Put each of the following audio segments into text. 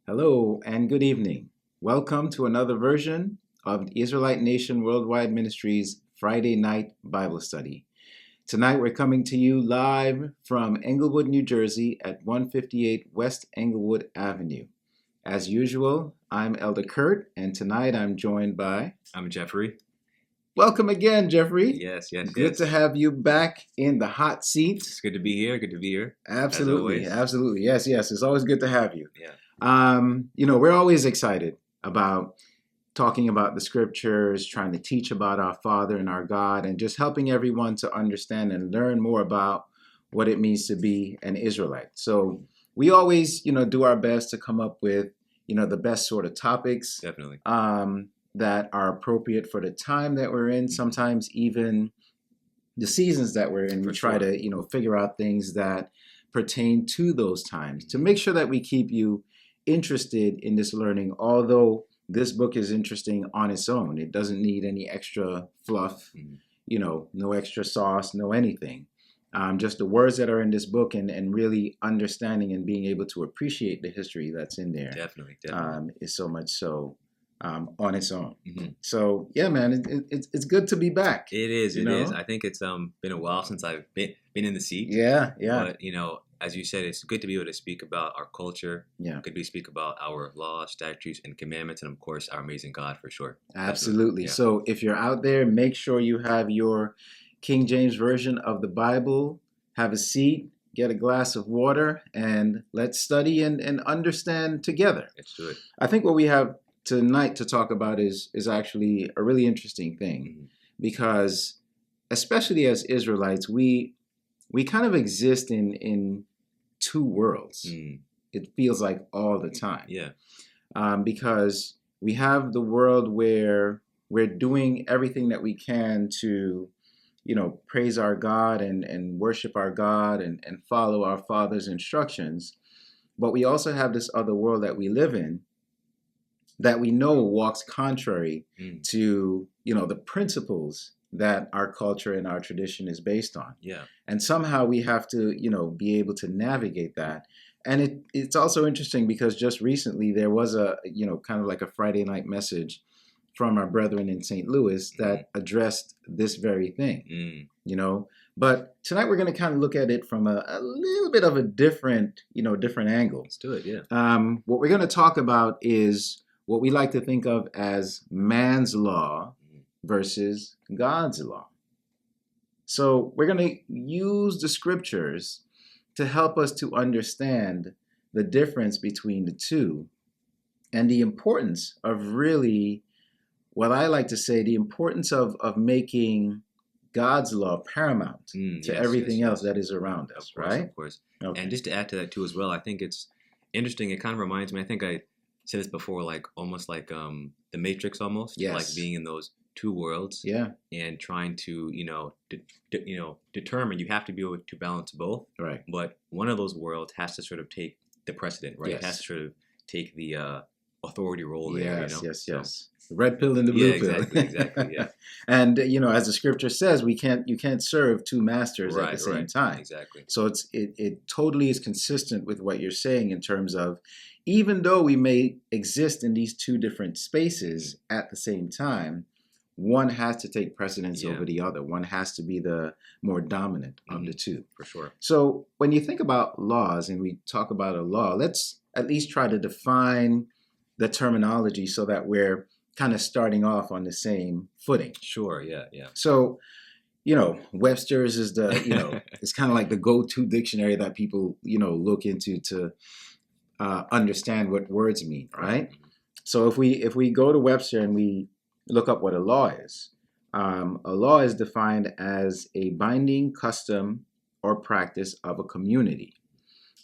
Hello and good evening. Welcome to another version of the Israelite Nation Worldwide Ministries Friday night Bible study. Tonight we're coming to you live from Englewood, New Jersey at 158 West Englewood Avenue. As usual, I'm Elder Kurt, and tonight I'm joined by... I'm Jeffrey. Welcome again, Jeffrey. Yes. Good to have you back in the hot seat. It's good to be here. Absolutely. Yes. It's always good to have you. Yeah. We're always excited about talking about the scriptures, trying to teach about our Father and our God, and just helping everyone to understand and learn more about what it means to be an Israelite. So we always, do our best to come up with, the best sort of topics. Definitely. That are appropriate for the time that we're in, sometimes even the seasons that we're in. We try to, figure out things that pertain to those times to make sure that we keep you interested in this learning, although this book is interesting on its own. It doesn't need any extra fluff, no extra sauce, no anything. Just the words that are in this book and really understanding and being able to appreciate the history that's in there. Definitely. Is so much so on its own. Mm-hmm. So yeah, man, it's good to be back. It is. It is. I think it's been a while since I've been in the seat. Yeah. But as you said, it's good to be able to speak about our culture. Yeah. Good to speak about our laws, statutes, and commandments, and of course, our amazing God for sure. Absolutely. Yeah. So if you're out there, make sure you have your King James Version of the Bible. Have a seat, get a glass of water, and let's study and understand together. Let's do it. I think what we have tonight to talk about is actually a really interesting thing, because especially as Israelites, we kind of exist in two worlds. It feels like all the time. Yeah. Because we have the world where we're doing everything that we can to, praise our God and worship our God and follow our Father's instructions. But we also have this other world that we live in that we know walks contrary to, the principles that our culture and our tradition is based on. Yeah. And somehow we have to, be able to navigate that. And it's also interesting because just recently there was a, kind of like a Friday night message from our brethren in St. Louis that addressed this very thing, But tonight we're going to kind of look at it from a little bit of a different angle. Let's do it, yeah. What we're going to talk about is what we like to think of as man's law versus God's law. So we're going to use the scriptures to help us to understand the difference between the two and the importance of really, what I like to say, the importance of making God's law paramount to everything else that is around us, right? Of course. Okay. And just to add to that too as well, I think it's interesting. It kind of reminds me, I think I said this before, almost like the Matrix almost. Yes. Like being in those two worlds. Yeah. And trying to, determine, you have to be able to balance both. Right. But one of those worlds has to sort of take the precedent, right? Yes. It has to sort of take the authority role there, Yes. So, the red pill and the blue pill. Exactly, yeah. And as the scripture says, you can't serve two masters at the same time. Exactly. So it totally is consistent with what you're saying in terms of, even though we may exist in these two different spaces at the same time, one has to take precedence over the other. One has to be the more dominant of the two. For sure. So when you think about laws and we talk about a law, let's at least try to define the terminology so that we're kind of starting off on the same footing. Sure, yeah. So, Webster's is the, it's kind of like the go-to dictionary that people, look into to understand what words mean, right? So if we go to Webster and we look up what a law is defined as a binding custom or practice of a community,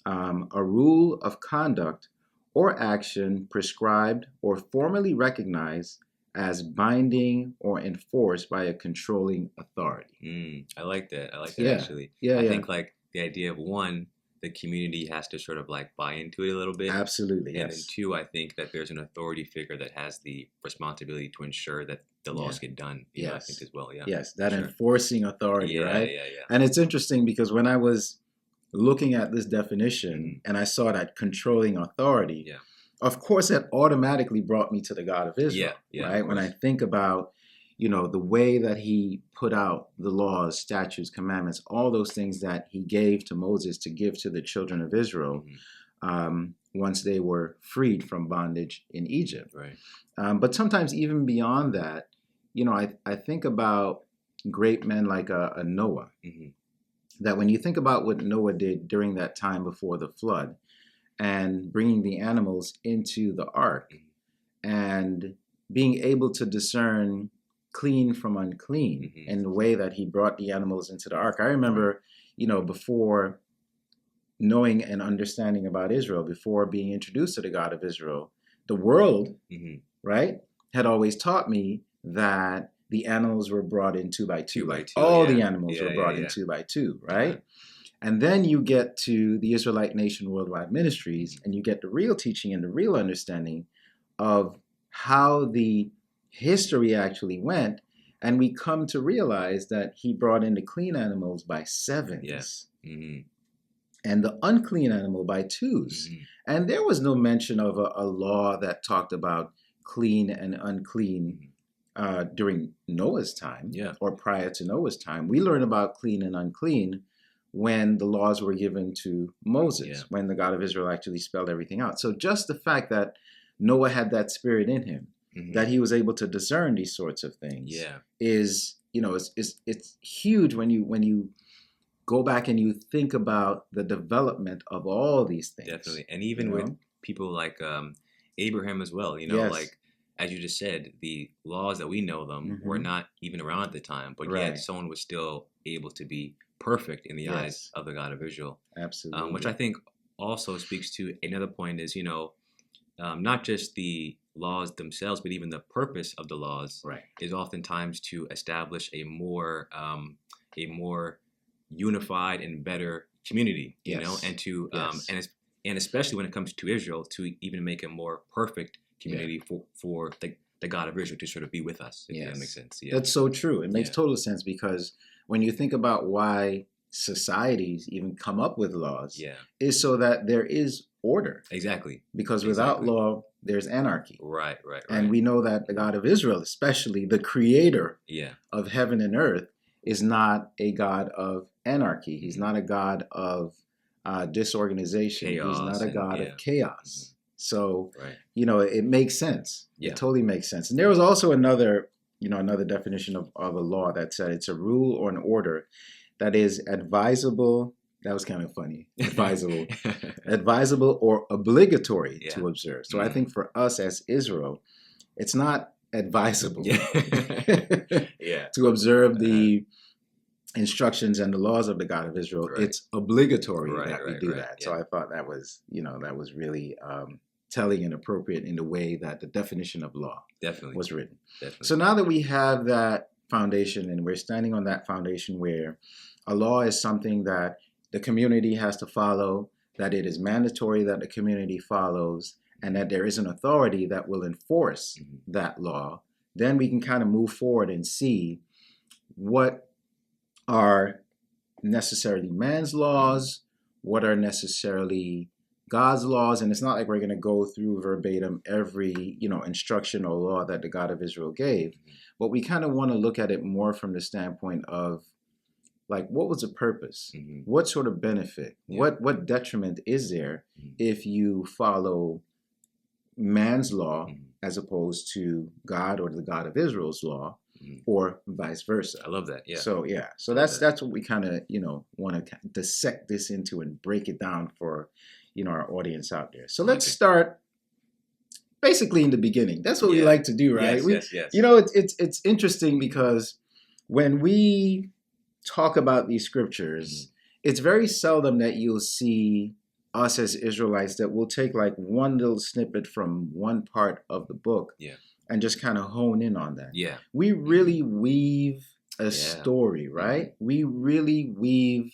a rule of conduct or action prescribed or formally recognized as binding or enforced by a controlling authority. I like that. Actually. I think the idea of one, the community has to sort of buy into it a little bit. Absolutely, and then two, I think that there's an authority figure that has the responsibility to ensure that the laws get done. I think as well. Yeah. Yes, that enforcing authority, right? Yeah. And it's interesting because when I was looking at this definition and I saw that controlling authority, of course, that automatically brought me to the God of Israel, Yeah, right? When I think about, the way that he put out the laws, statutes, commandments, all those things that he gave to Moses to give to the children of Israel once they were freed from bondage in Egypt. Right. But sometimes even beyond that, I think about great men like a Noah, that when you think about what Noah did during that time before the flood and bringing the animals into the ark and being able to discern clean from unclean in the way that he brought the animals into the ark. I remember, before knowing and understanding about Israel, before being introduced to the God of Israel, the world, right, had always taught me that the animals were brought in two by two. All the animals were brought in 2 by 2, right? And then you get to the Israelite Nation Worldwide Ministries, and you get the real teaching and the real understanding of how the history actually went. And we come to realize that he brought in the clean animals by sevens. And the unclean animal by twos. And there was no mention of a law that talked about clean and unclean during Noah's time or prior to Noah's time. We learn about clean and unclean when the laws were given to Moses, when the God of Israel actually spelled everything out. So just the fact that Noah had that spirit in him, that he was able to discern these sorts of things is, it's huge when you go back and you think about the development of all these things. Definitely. And even with people like Abraham as well, like, as you just said, the laws that we know them were not even around at the time, but yet someone was still able to be perfect in the eyes of the God of Israel. Absolutely. Which I think also speaks to another point is, not just the laws themselves, but even the purpose of the laws is oftentimes to establish a more unified and better community, and to and especially when it comes to Israel, to even make a more perfect community for the God of Israel to sort of be with us, if that makes sense. That's so true. It makes total sense, because when you think about why societies even come up with laws, is so that there is order. Exactly. Because without law, there's anarchy. Right. And we know that the God of Israel, especially the creator of heaven and earth, is not a God of anarchy. He's not a God of disorganization. He's not a God of chaos. So, it makes sense. It totally makes sense. And there was also another definition of a law that said it's a rule or an order that is advisable. That was kind of funny. Advisable or obligatory to observe. So I think for us as Israel, it's not advisable to observe the instructions and the laws of the God of Israel. It's obligatory that we do that. So I thought that was really telling and appropriate in the way that the definition of law was written. So now that we have that foundation, and we're standing on that foundation where a law is something that the community has to follow, that it is mandatory that the community follows, and that there is an authority that will enforce that law, then we can kind of move forward and see what are necessarily man's laws, what are necessarily God's laws. And it's not like we're going to go through verbatim every, instruction or law that the God of Israel gave, but we kind of want to look at it more from the standpoint of, like, what was the purpose? What sort of benefit? What detriment is there if you follow man's law as opposed to God or the God of Israel's law, or vice versa? I love that. So that's what we kind of want to dissect this into and break it down for our audience out there. So let's start basically in the beginning. That's what we like to do, right? Yes. It's interesting because when we talk about these scriptures, it's very seldom that you'll see us as Israelites that will take like one little snippet from one part of the book and just kind of hone in on that. We really weave a story, right? We really weave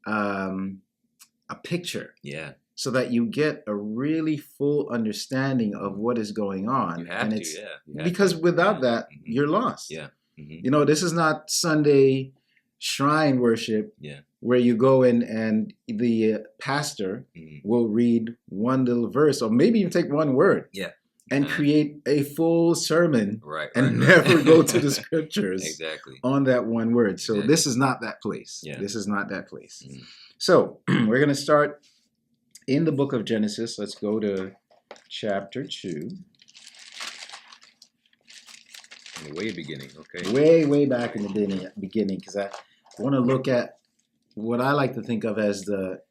a picture. So that you get a really full understanding of what is going on. You have because without that, you're lost. This is not Sunday shrine worship where you go in and the pastor will read one little verse, or maybe even take one word. Yeah. And create a full sermon and right. never go to the scriptures exactly. on that one word. So this is not that place. Yeah. This is not that place. So we're going to start in the book of Genesis. Let's go to chapter 2. In the way beginning, okay. Way back in the beginning, because I want to look at what I like to think of as the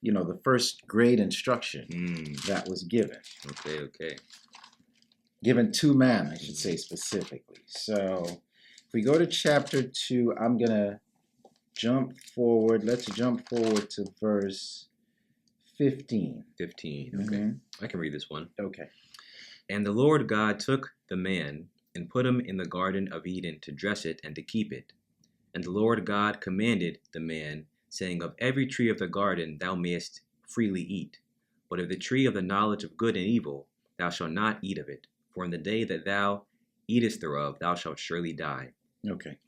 first great instruction that was given. Okay. Given to man, I should say specifically. So if we go to chapter 2, I'm going to jump forward. Let's jump forward to verse 15. 15, okay. I can read this one. Okay. And the Lord God took the man and put him in the Garden of Eden to dress it and to keep it. And the Lord God commanded the man, saying, Of every tree of the garden thou mayest freely eat, but of the tree of the knowledge of good and evil thou shalt not eat of it. For in the day that thou eatest thereof, thou shalt surely die. Okay.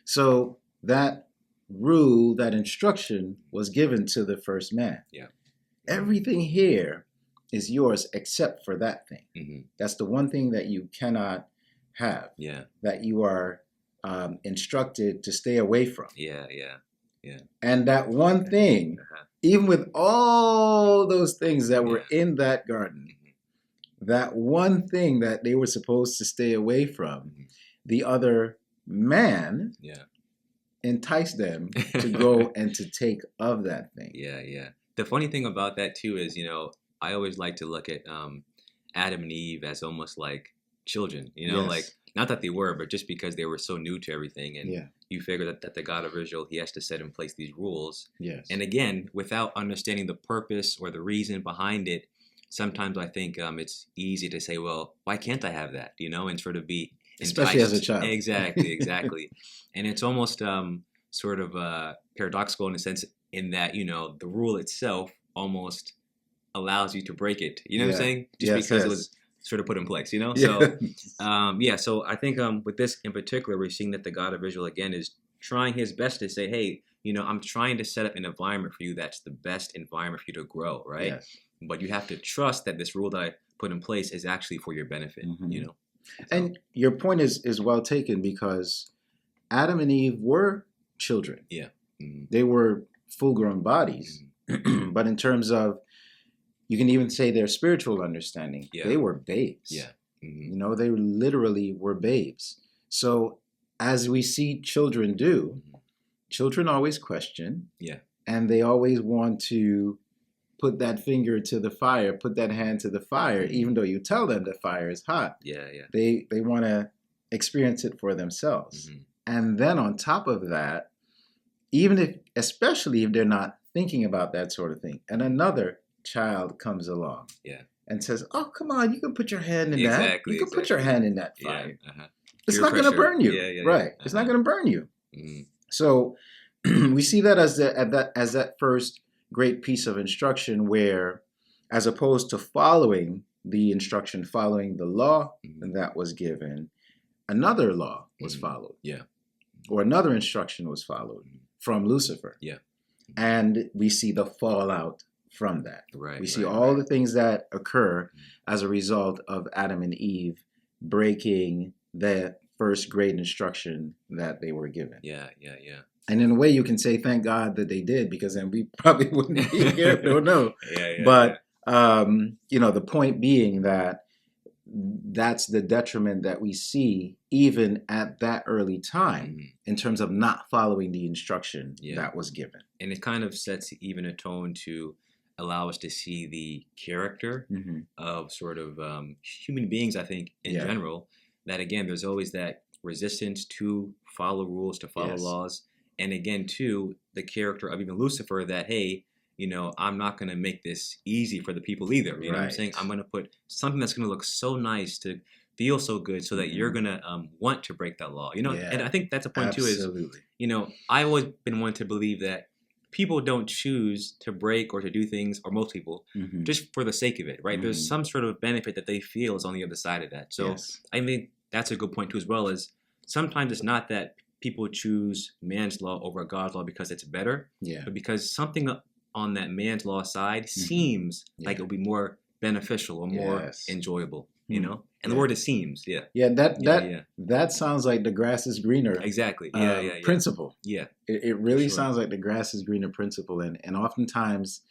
So that rule, that instruction was given to the first man. Yeah. Everything here is yours except for that thing. That's the one thing that you cannot have. Yeah. That you are instructed to stay away from. Yeah. And that one thing, even with all those things that were in that garden, that one thing that they were supposed to stay away from, the other man enticed them to go and to take of that thing. Yeah. The funny thing about that too is, I always like to look at Adam and Eve as almost like children, like not that they were, but just because they were so new to everything. And you figure that the God of Israel, he has to set in place these rules. Yes. And again, without understanding the purpose or the reason behind it, sometimes I think it's easy to say, well, why can't I have that? And sort of be enticed. Especially as a child. Exactly. And it's almost sort of paradoxical in a sense in that, the rule itself almost allows you to break it. You know what I'm saying? Just because it was sort of put in place, So, so I think with this in particular, we're seeing that the God of Israel, again, is trying his best to say, hey, I'm trying to set up an environment for you that's the best environment for you to grow, right? Yes. But you have to trust that this rule that I put in place is actually for your benefit, So. And your point is well taken, because Adam and Eve were children. Yeah. They were full-grown bodies. But in terms of, you can even say their spiritual understanding, they were babes. Yeah. They literally were babes. So as we see children do, children always question. Yeah. And they always want to put that finger to the fire, put that hand to the fire, even though you tell them the fire is hot. Yeah. They want to experience it for themselves. And then on top of that, especially if they're not thinking about that sort of thing, and another child comes along and says, oh, come on, you can put your hand in that. You can put your hand in that fire. It's not going to burn you. Right. It's not going to burn you. So we see that as that first great piece of instruction, where, as opposed to following the instruction, following the law that was given, another law was followed. Yeah. Or another instruction was followed from Lucifer. Yeah. And we see the fallout from that. Right. We see all the things that occur as a result of Adam and Eve breaking the first great instruction that they were given. Yeah. And in a way, you can say, thank God that they did, because then we probably wouldn't be here. Don't know. But the point being that that's the detriment that we see even at that early time in terms of not following the instruction that was given. And it kind of sets even a tone to allow us to see the character of sort of human beings, I think, in general, that, again, there's always that resistance to follow rules, to follow laws. And again, too, the character of even Lucifer, that, hey, I'm not going to make this easy for the people either. You know what I'm saying? I'm going to put something that's going to look so nice, to feel so good, so that you're going to want to break that law. And I think that's a point, too, is, I've always been one to believe that people don't choose to break or to do things, or most people, just for the sake of it, right? There's some sort of benefit that they feel is on the other side of that. So I think that's a good point, too, as well, as sometimes it's not that people choose man's law over God's law because it's better, but because something on that man's law side seems like it'll be more beneficial or more enjoyable, you know? And the word is seems, that sounds like the grass is greener. Exactly. Principle. Yeah. It really sounds like the grass is greener principle. And oftentimes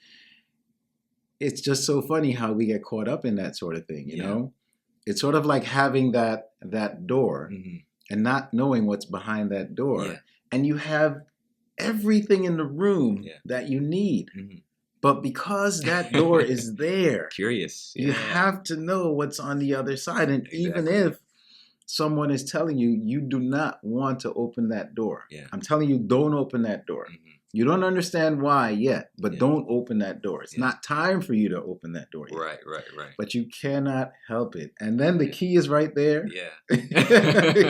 it's just so funny how we get caught up in that sort of thing, you know? It's sort of like having that door and not knowing what's behind that door. Yeah. And you have everything in the room that you need. But because that door is there, curious, you have to know what's on the other side. And even if someone is telling you, you do not want to open that door. I'm telling you, don't open that door. You don't understand why yet, but don't open that door. It's not time for you to open that door yet. Right. But you cannot help it. And then the key is right there. Yeah.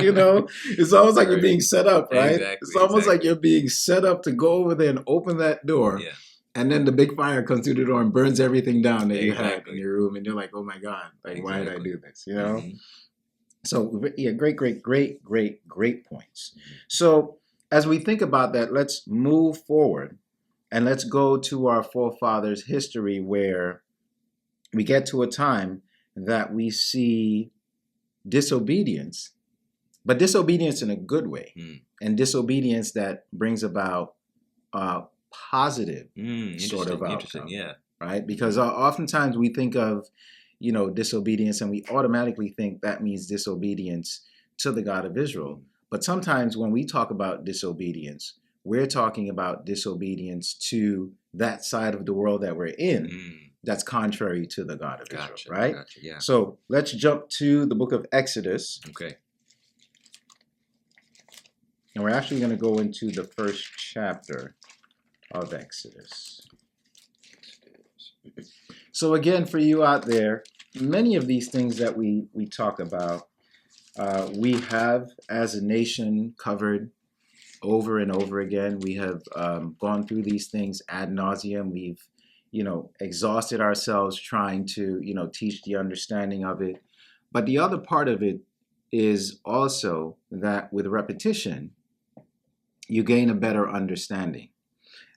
You know, it's almost like you're being set up, right? Exactly, it's almost like you're being set up to go over there and open that door. Yeah. And then the big fire comes through the door and burns everything down that you had in your room. And you're like, oh my God, like, why did I do this? You know? So, yeah, great points. So, as we think about that, let's move forward and let's go to our forefathers' history where we get to a time that we see disobedience, but disobedience in a good way, and disobedience that brings about positive sort of outcome, right? Because oftentimes we think of, you know, disobedience and we automatically think that means disobedience to the God of Israel. But sometimes when we talk about disobedience, we're talking about disobedience to that side of the world that we're in that's contrary to the God of Israel, right? Yeah. So let's jump to the book of Exodus. Okay. And we're actually going to go into the first chapter of Exodus. So again, for you out there, many of these things that we talk about, we have, as a nation, covered over and over again. We have gone through these things ad nauseum. We've, you know, exhausted ourselves trying to, you know, teach the understanding of it. But the other part of it is also that with repetition, you gain a better understanding.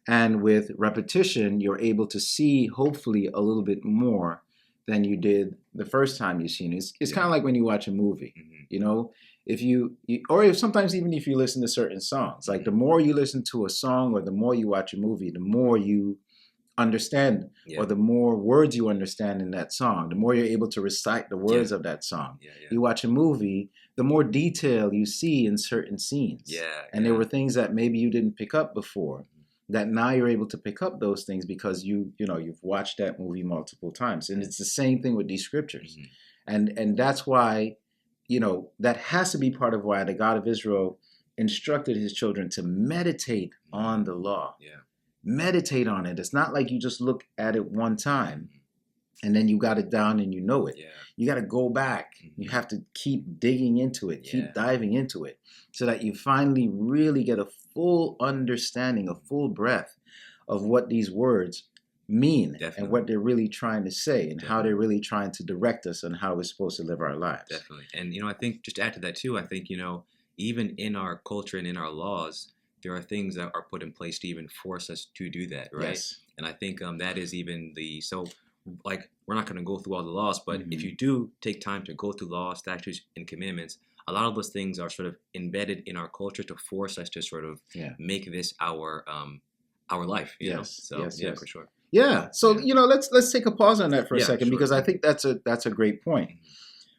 And with repetition, you're able to see, hopefully, a little bit more than you did the first time you've seen it. It's kind of like when you watch a movie, you know, if sometimes even if you listen to certain songs, like the more you listen to a song or the more you watch a movie, the more you understand or the more words you understand in that song, the more you're able to recite the words of that song. You watch a movie, the more detail you see in certain scenes. And there were things that maybe you didn't pick up before, that now you're able to pick up those things because you've watched that movie multiple times. And it's the same thing with these scriptures. And that's why, you know, that has to be part of why the God of Israel instructed his children to meditate on the law. Meditate on it. It's not like you just look at it one time and then you got it down and you know it. You got to go back. You have to keep digging into it, keep diving into it, so that you finally really get a full understanding, a full breadth of what these words mean and what they're really trying to say and how they're really trying to direct us on how we're supposed to live our lives. And, you know, I think just to add to that too, I think, you know, even in our culture and in our laws, there are things that are put in place to even force us to do that, right? And I think that is even like, we're not going to go through all the laws, but if you do take time to go through laws, statutes, and commandments, a lot of those things are sort of embedded in our culture to force us to sort of make this our life, you know? So, for sure. So, you know, let's take a pause on that for a second, because I think that's a great point.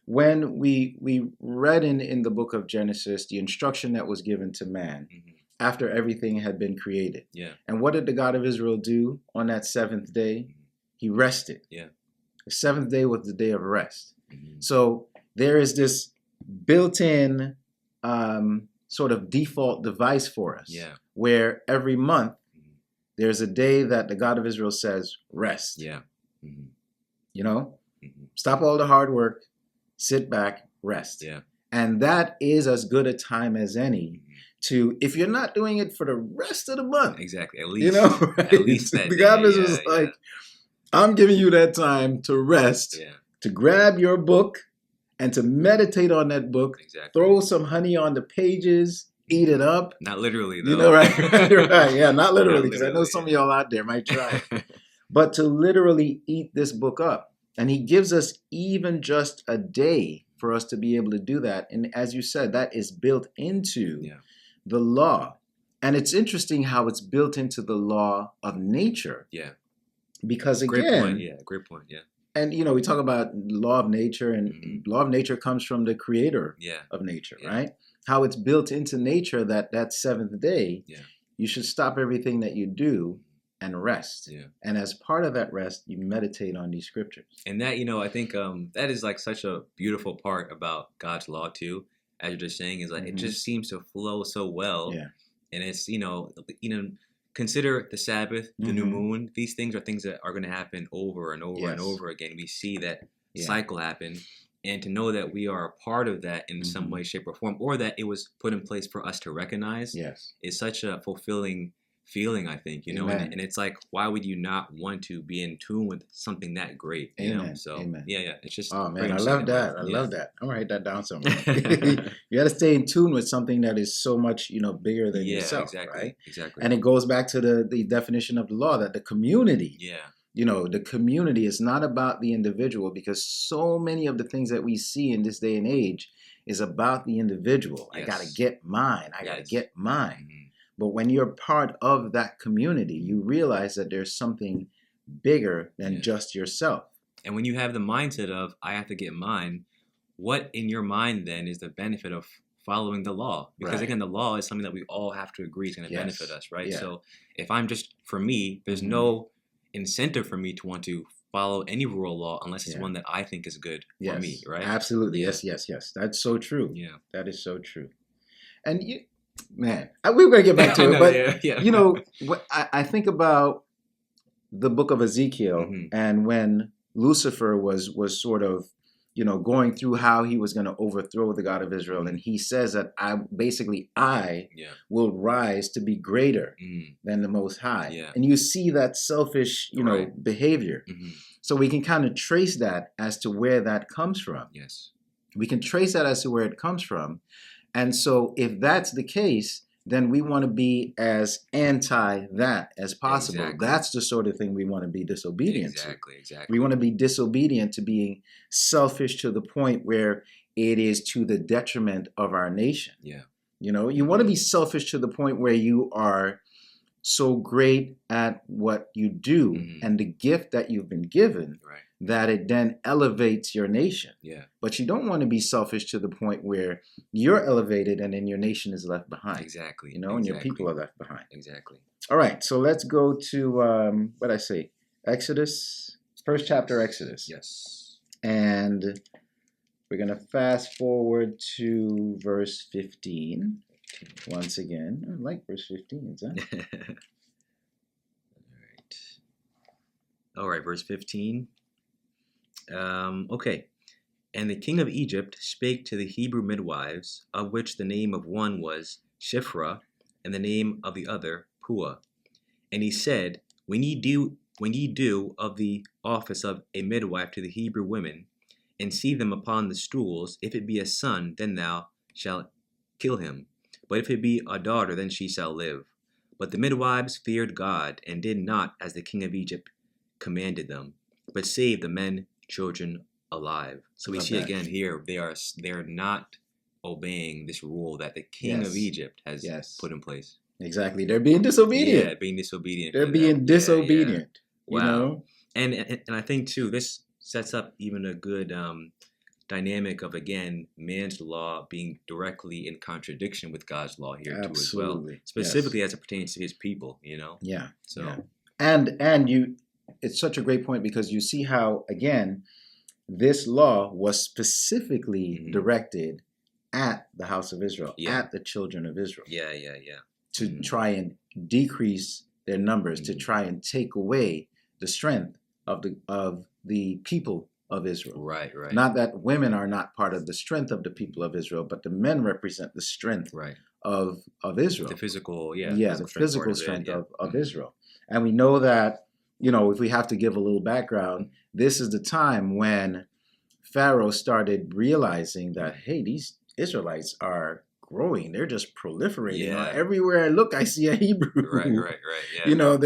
When we read in the book of Genesis, the instruction that was given to man after everything had been created. And what did the God of Israel do on that seventh day? He rested. The seventh day was the day of rest. So there is this built-in sort of default device for us, where every month there's a day that the God of Israel says, rest. You know, stop all the hard work, sit back, rest. And that is as good a time as any to, if you're not doing it for the rest of the month. At least. You know, right? At least that the God of Israel is like, I'm giving you that time to rest, to grab your book and to meditate on that book, throw some honey on the pages, eat it up. Not literally, though. You know, right? Right. Yeah, not literally, because I know some of y'all out there might try it. But to literally eat this book up. And he gives us even just a day for us to be able to do that. And as you said, that is built into the law. And it's interesting how it's built into the law of nature. Yeah. Because again, great point. Yeah. And we talk about law of nature, and law of nature comes from the creator of nature, right? How it's built into nature that seventh day, you should stop everything that you do and rest. Yeah. And as part of that rest, you meditate on these scriptures. And that, I think that is like such a beautiful part about God's law too. As you're just saying, is like it just seems to flow so well. Yeah. And it's consider the Sabbath, the new moon. These things are things that are going to happen over and over and over again. We see that cycle happen. And to know that we are a part of that in some way, shape, or form, or that it was put in place for us to recognize, is such a fulfilling feeling, I think, and it's like, why would you not want to be in tune with something that great, So, it's just... Oh, man, I love that. I love that. I'm going to write that down somewhere. You got to stay in tune with something that is so much, bigger than yourself, right? Exactly. And it goes back to the definition of the law, that the community... the community is not about the individual, because so many of the things that we see in this day and age is about the individual. I got to get mine. I got to get mine. But when you're part of that community, you realize that there's something bigger than just yourself. And when you have the mindset of, I have to get mine, what in your mind then is the benefit of following the law? Because again, the law is something that we all have to agree is going to benefit us, right? Yeah. So if I'm just, for me, there's no incentive for me to want to follow any rule law unless it's one that I think is good for me, right? Absolutely. Yes. That's so true. Yeah. That is so true. And man, we're going to get back to it, but I think about the book of Ezekiel, and when Lucifer was sort of, going through how he was going to overthrow the God of Israel, and he says that I will rise to be greater than the Most High, and you see that selfish, behavior. So we can kind of trace that as to where that comes from. Yes, we can trace that as to where it comes from. And so if that's the case, then we want to be as anti that as possible. Exactly. That's the sort of thing we want to be disobedient to. Exactly. We want to be disobedient to being selfish to the point where it is to the detriment of our nation. Yeah. You want to be selfish to the point where you are so great at what you do and the gift that you've been given, that it then elevates your nation. Yeah. But you don't want to be selfish to the point where you're elevated and then your nation is left behind. Exactly. And your people are left behind. Exactly. All right. So let's go to, Exodus, first chapter Exodus. Yes. And we're going to fast forward to verse 15. Once again, I like verse 15. All right, verse 15. Okay. And the king of Egypt spake to the Hebrew midwives, of which the name of one was Shiphrah, and the name of the other Puah. And he said, When ye do of the office of a midwife to the Hebrew women, and see them upon the stools, if it be a son, then thou shalt kill him. But if it be a daughter, then she shall live. But the midwives feared God, and did not as the king of Egypt commanded them, but saved the men, children alive. So we see again here, they are not obeying this rule that the king of Egypt has put in place. Exactly. They're being disobedient. Yeah, being disobedient. They're being disobedient. Wow. And I think too, this sets up even a good dynamic of, again, man's law being directly in contradiction with God's law here too as well. Specifically as it pertains to his people, Yeah. So and it's such a great point, because you see how, again, this law was specifically directed at the house of Israel, at the children of Israel. To try and decrease their numbers, to try and take away the strength of the people of Israel. Right. Not that women are not part of the strength of the people of Israel, but the men represent the strength of Israel. The physical, the physical strength of Israel. And we know that, if we have to give a little background, this is the time when Pharaoh started realizing that, hey, these Israelites are growing. They're just proliferating. Everywhere I look, I see a Hebrew. Right. Yeah.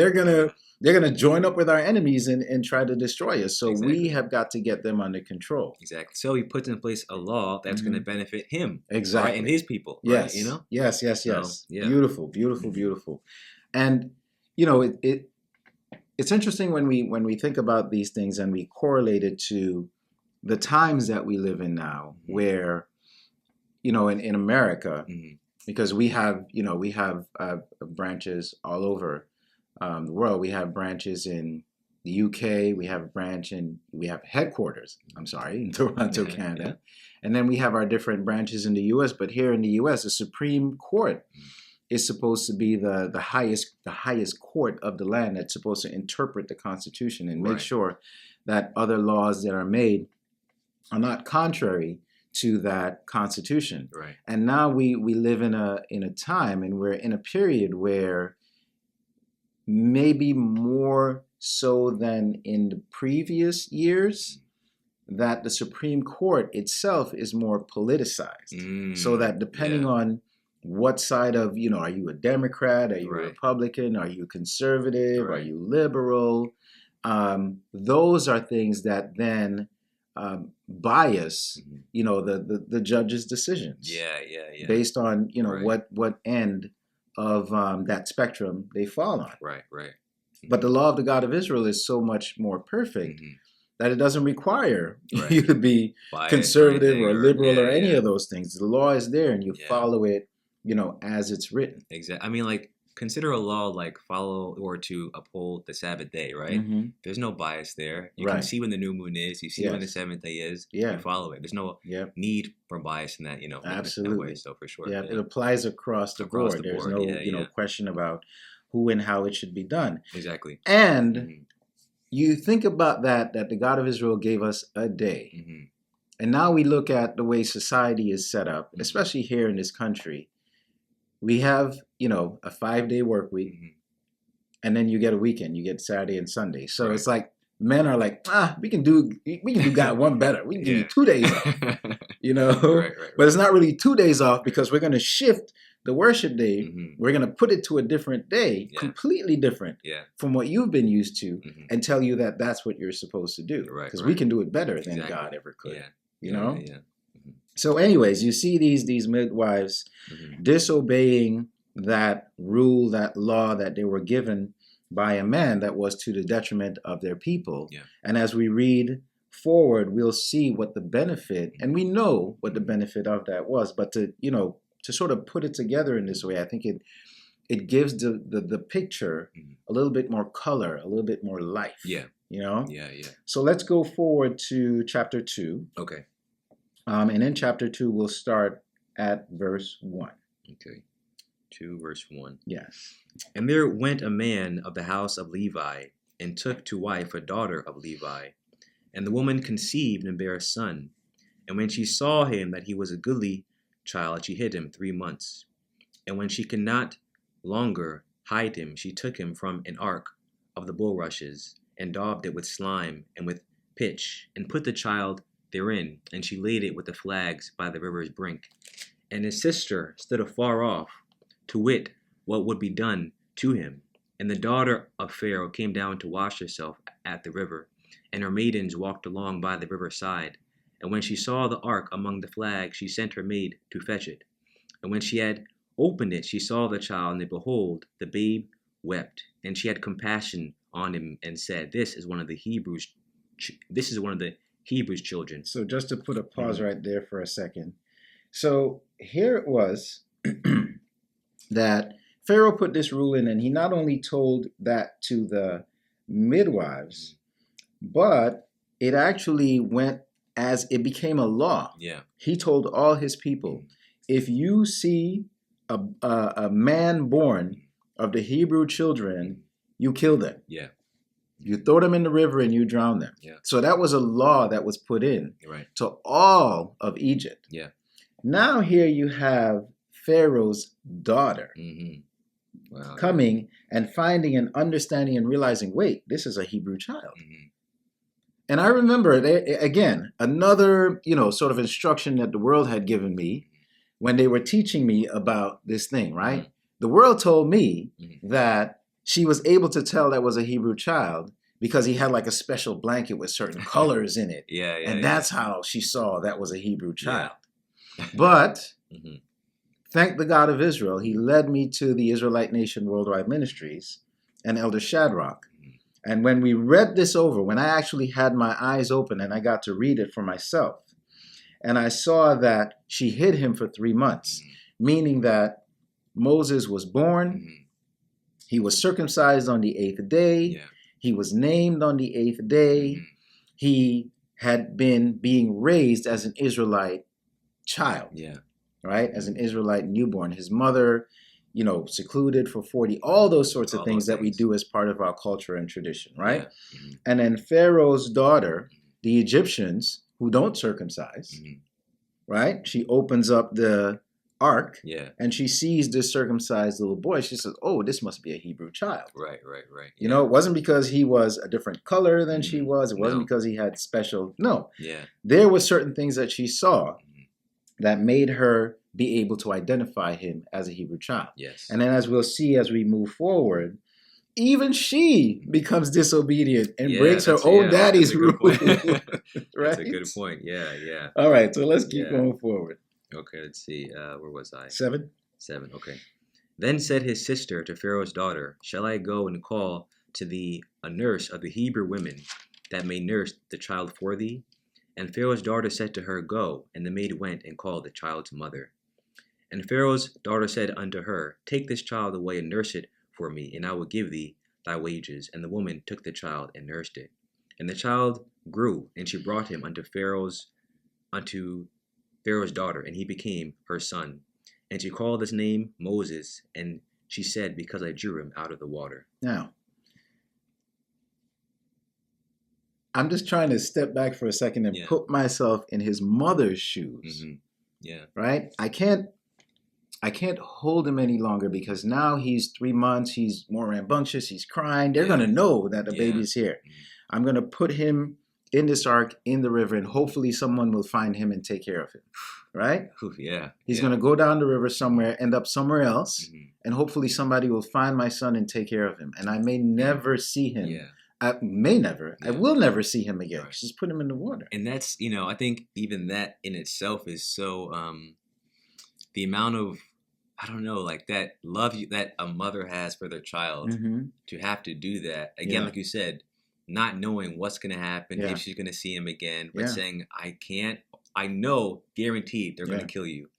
They're gonna join up with our enemies and try to destroy us. So we have got to get them under control. Exactly. So he puts in place a law that's going to benefit him, exactly, right? And his people. Yes, right? Yes. So, Beautiful. And it's interesting when we think about these things and we correlate it to the times that we live in now, where, in America, because we have branches all over the world. We have branches in the UK. We have headquarters. In Toronto, Canada, and then we have our different branches in the U.S. But here in the U.S., the Supreme Court is supposed to be the highest court of the land that's supposed to interpret the Constitution and make sure that other laws that are made are not contrary to that Constitution. Right. And now we live in a time, and we're in a period where maybe more so than in the previous years, that the Supreme Court itself is more politicized. So that depending on what side of, are you a Democrat? Are you a Republican? Are you conservative? Are you liberal? Those are things that then bias, the judge's decisions. Yeah. Based on, what end of that spectrum they fall on. Right. But the law of the God of Israel is so much more perfect that it doesn't require you to be biased, conservative or liberal or any of those things. The law is there, and you follow it, as it's written. Exactly. I mean, consider a law like follow or to uphold the Sabbath day, right? There's no bias there. You can see when the new moon is. You see when the seventh day is. You follow it. There's no need for bias in that, Absolutely. That way, so for sure. It applies across the board. There's no question about who and how it should be done. Exactly. And you think about that the God of Israel gave us a day. And now we look at the way society is set up, especially here in this country. We have, a 5-day work week, and then you get a weekend. You get Saturday and Sunday. So it's like men are like, we can do God one better. We can give you 2 days off, Right. But it's not really 2 days off, because we're going to shift the worship day. We're going to put it to a different day, completely different from what you've been used to, and tell you that that's what you're supposed to do, because we can do it better than God ever could. Yeah. So anyways, you see these midwives disobeying that rule, that law that they were given by a man that was to the detriment of their people. And as we read forward, we'll see what the benefit, and we know what the benefit of that was, but to sort of put it together in this way, I think it gives the picture a little bit more color, a little bit more life. Yeah. So let's go forward to chapter 2. Okay. And in chapter 2, we'll start at verse 1. Okay. 2 verse 1. Yes. And there went a man of the house of Levi, and took to wife a daughter of Levi. And the woman conceived and bare a son. And when she saw him that he was a goodly child, she hid him 3 months. And when she could not longer hide him, she took him from an ark of the bulrushes, and daubed it with slime and with pitch, and put the child therein, and she laid it with the flags by the river's brink. And his sister stood afar off, to wit what would be done to him. And the daughter of Pharaoh came down to wash herself at the river, and her maidens walked along by the river side. And when she saw the ark among the flags, she sent her maid to fetch it. And when she had opened it, she saw the child, and behold, the babe wept. And she had compassion on him, and said, This is one of the Hebrews' children. So just to put a pause right there for a second. So here it was that Pharaoh put this rule in, and he not only told that to the midwives, but it actually went as it became a law. He told all his people, if you see a man born of the Hebrew children, you kill them. You throw them in the river and you drown them. So that was a law that was put in to all of Egypt. Now here you have Pharaoh's daughter coming and finding and understanding and realizing, wait, this is a Hebrew child. And I remember, again, another, sort of instruction that the world had given me when they were teaching me about this thing, right? Mm-hmm. The world told me that she was able to tell that was a Hebrew child because he had like a special blanket with certain colors in it. And that's how she saw that was a Hebrew child. Yeah. But thank the God of Israel, he led me to the Israelite Nation Worldwide Ministries and Elder Shadrach. And when we read this over, when I actually had my eyes open and I got to read it for myself, and I saw that she hid him for 3 months, meaning that Moses was born, he was circumcised on the 8th day, he was named on the 8th day, he had been being raised as an Israelite child, right? As an Israelite newborn. His mother, secluded for 40, all those sorts of things that we do as part of our culture and tradition, right? And then Pharaoh's daughter, the Egyptians, who don't circumcise, right? She opens up the ark and she sees this circumcised little boy. She says, oh, this must be a Hebrew child. Right. You know, it wasn't because he was a different color than she was. It wasn't because he had special, no. There were certain things that she saw that made her be able to identify him as a Hebrew child. And then as we'll see as we move forward, even she becomes disobedient and breaks her own daddy's rule. Right? That's a good point. Yeah. All right, so let's keep going forward. Okay, let's see. Where was I? 7. Okay. Then said his sister to Pharaoh's daughter, shall I go and call to thee a nurse of the Hebrew women that may nurse the child for thee? And Pharaoh's daughter said to her, go. And the maid went and called the child's mother. And Pharaoh's daughter said unto her, take this child away and nurse it for me, and I will give thee thy wages. And the woman took the child and nursed it. And the child grew, and she brought him unto Pharaoh's daughter, and he became her son. And she called his name Moses, and she said, because I drew him out of the water. Now, I'm just trying to step back for a second and put myself in his mother's shoes. Right? I can't hold him any longer because now he's 3 months, he's more rambunctious, he's crying. They're going to know that the baby's here. I'm going to put him in this ark in the river, and hopefully someone will find him and take care of him. Right? He's going to go down the river somewhere, end up somewhere else, and hopefully somebody will find my son and take care of him. And I may never see him. I will never see him again. Right. Just put him in the water. And that's, I think even that in itself is so, the amount of, I don't know, like that love that a mother has for their child to have to do that. Again, like you said, not knowing what's going to happen, if she's going to see him again, but saying, I know, guaranteed, they're going to kill you.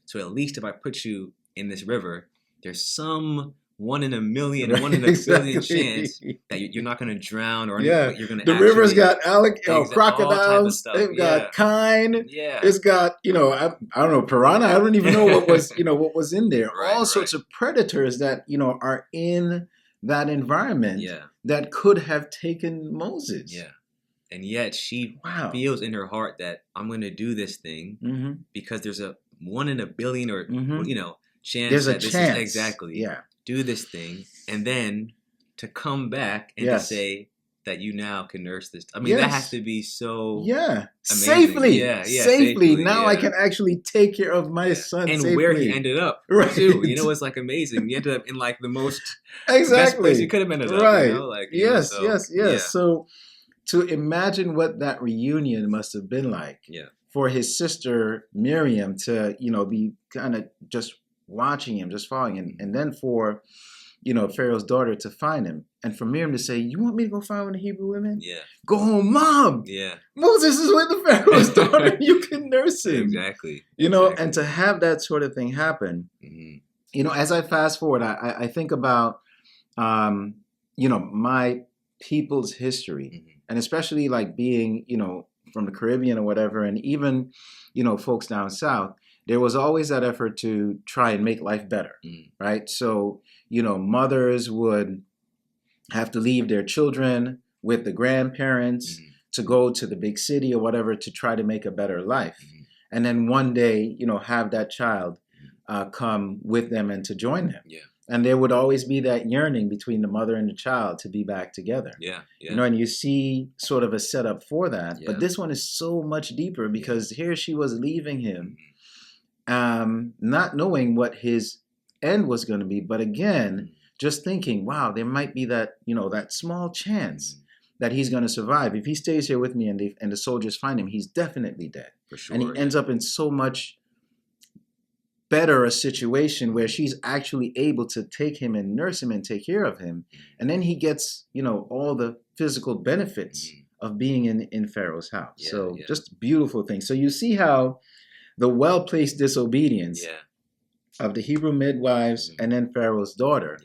So at least if I put you in this river, there's some 1 in a million, 1 in a billion chance that you're not going to drown or anything. You're going to. The river's got crocodiles. They've got kine. It's got I don't know, piranha. I don't even know what was what was in there. All sorts of predators that are in that environment that could have taken Moses. And yet she feels in her heart that I'm going to do this thing because there's a 1 in a billion or chance. There's a chance. This is exactly. Do this thing, and then to come back and to say that you now can nurse this. I mean, that has to be so amazing. Safely. Now I can actually take care of my son and safely. Where he ended up, too. It's like amazing. He ended up in like the most best place he could have ended up. Right. Yes. So to imagine what that reunion must have been like for his sister Miriam to be kind of just watching him, just following him, and then for Pharaoh's daughter to find him, and for Miriam to say, you want me to go find one of the Hebrew women? Go home, Mom. Moses is with the Pharaoh's daughter. You can nurse him. Exactly. And to have that sort of thing happen, as I fast forward, I think about my people's history, and especially like being from the Caribbean or whatever, and even folks down south. There was always that effort to try and make life better, right? So, mothers would have to leave their children with the grandparents to go to the big city or whatever to try to make a better life. And then one day, have that child come with them and to join them. And there would always be that yearning between the mother and the child to be back together. And you see sort of a setup for that. But this one is so much deeper because here she was leaving him. not knowing what his end was going to be. But again, just thinking, wow, there might be that, that small chance that he's going to survive. If he stays here with me and the soldiers find him, he's definitely dead. For sure. And he ends up in so much better a situation where she's actually able to take him and nurse him and take care of him. And then he gets, all the physical benefits of being in Pharaoh's house. Just beautiful things. So you see how the well-placed disobedience of the Hebrew midwives and then Pharaoh's daughter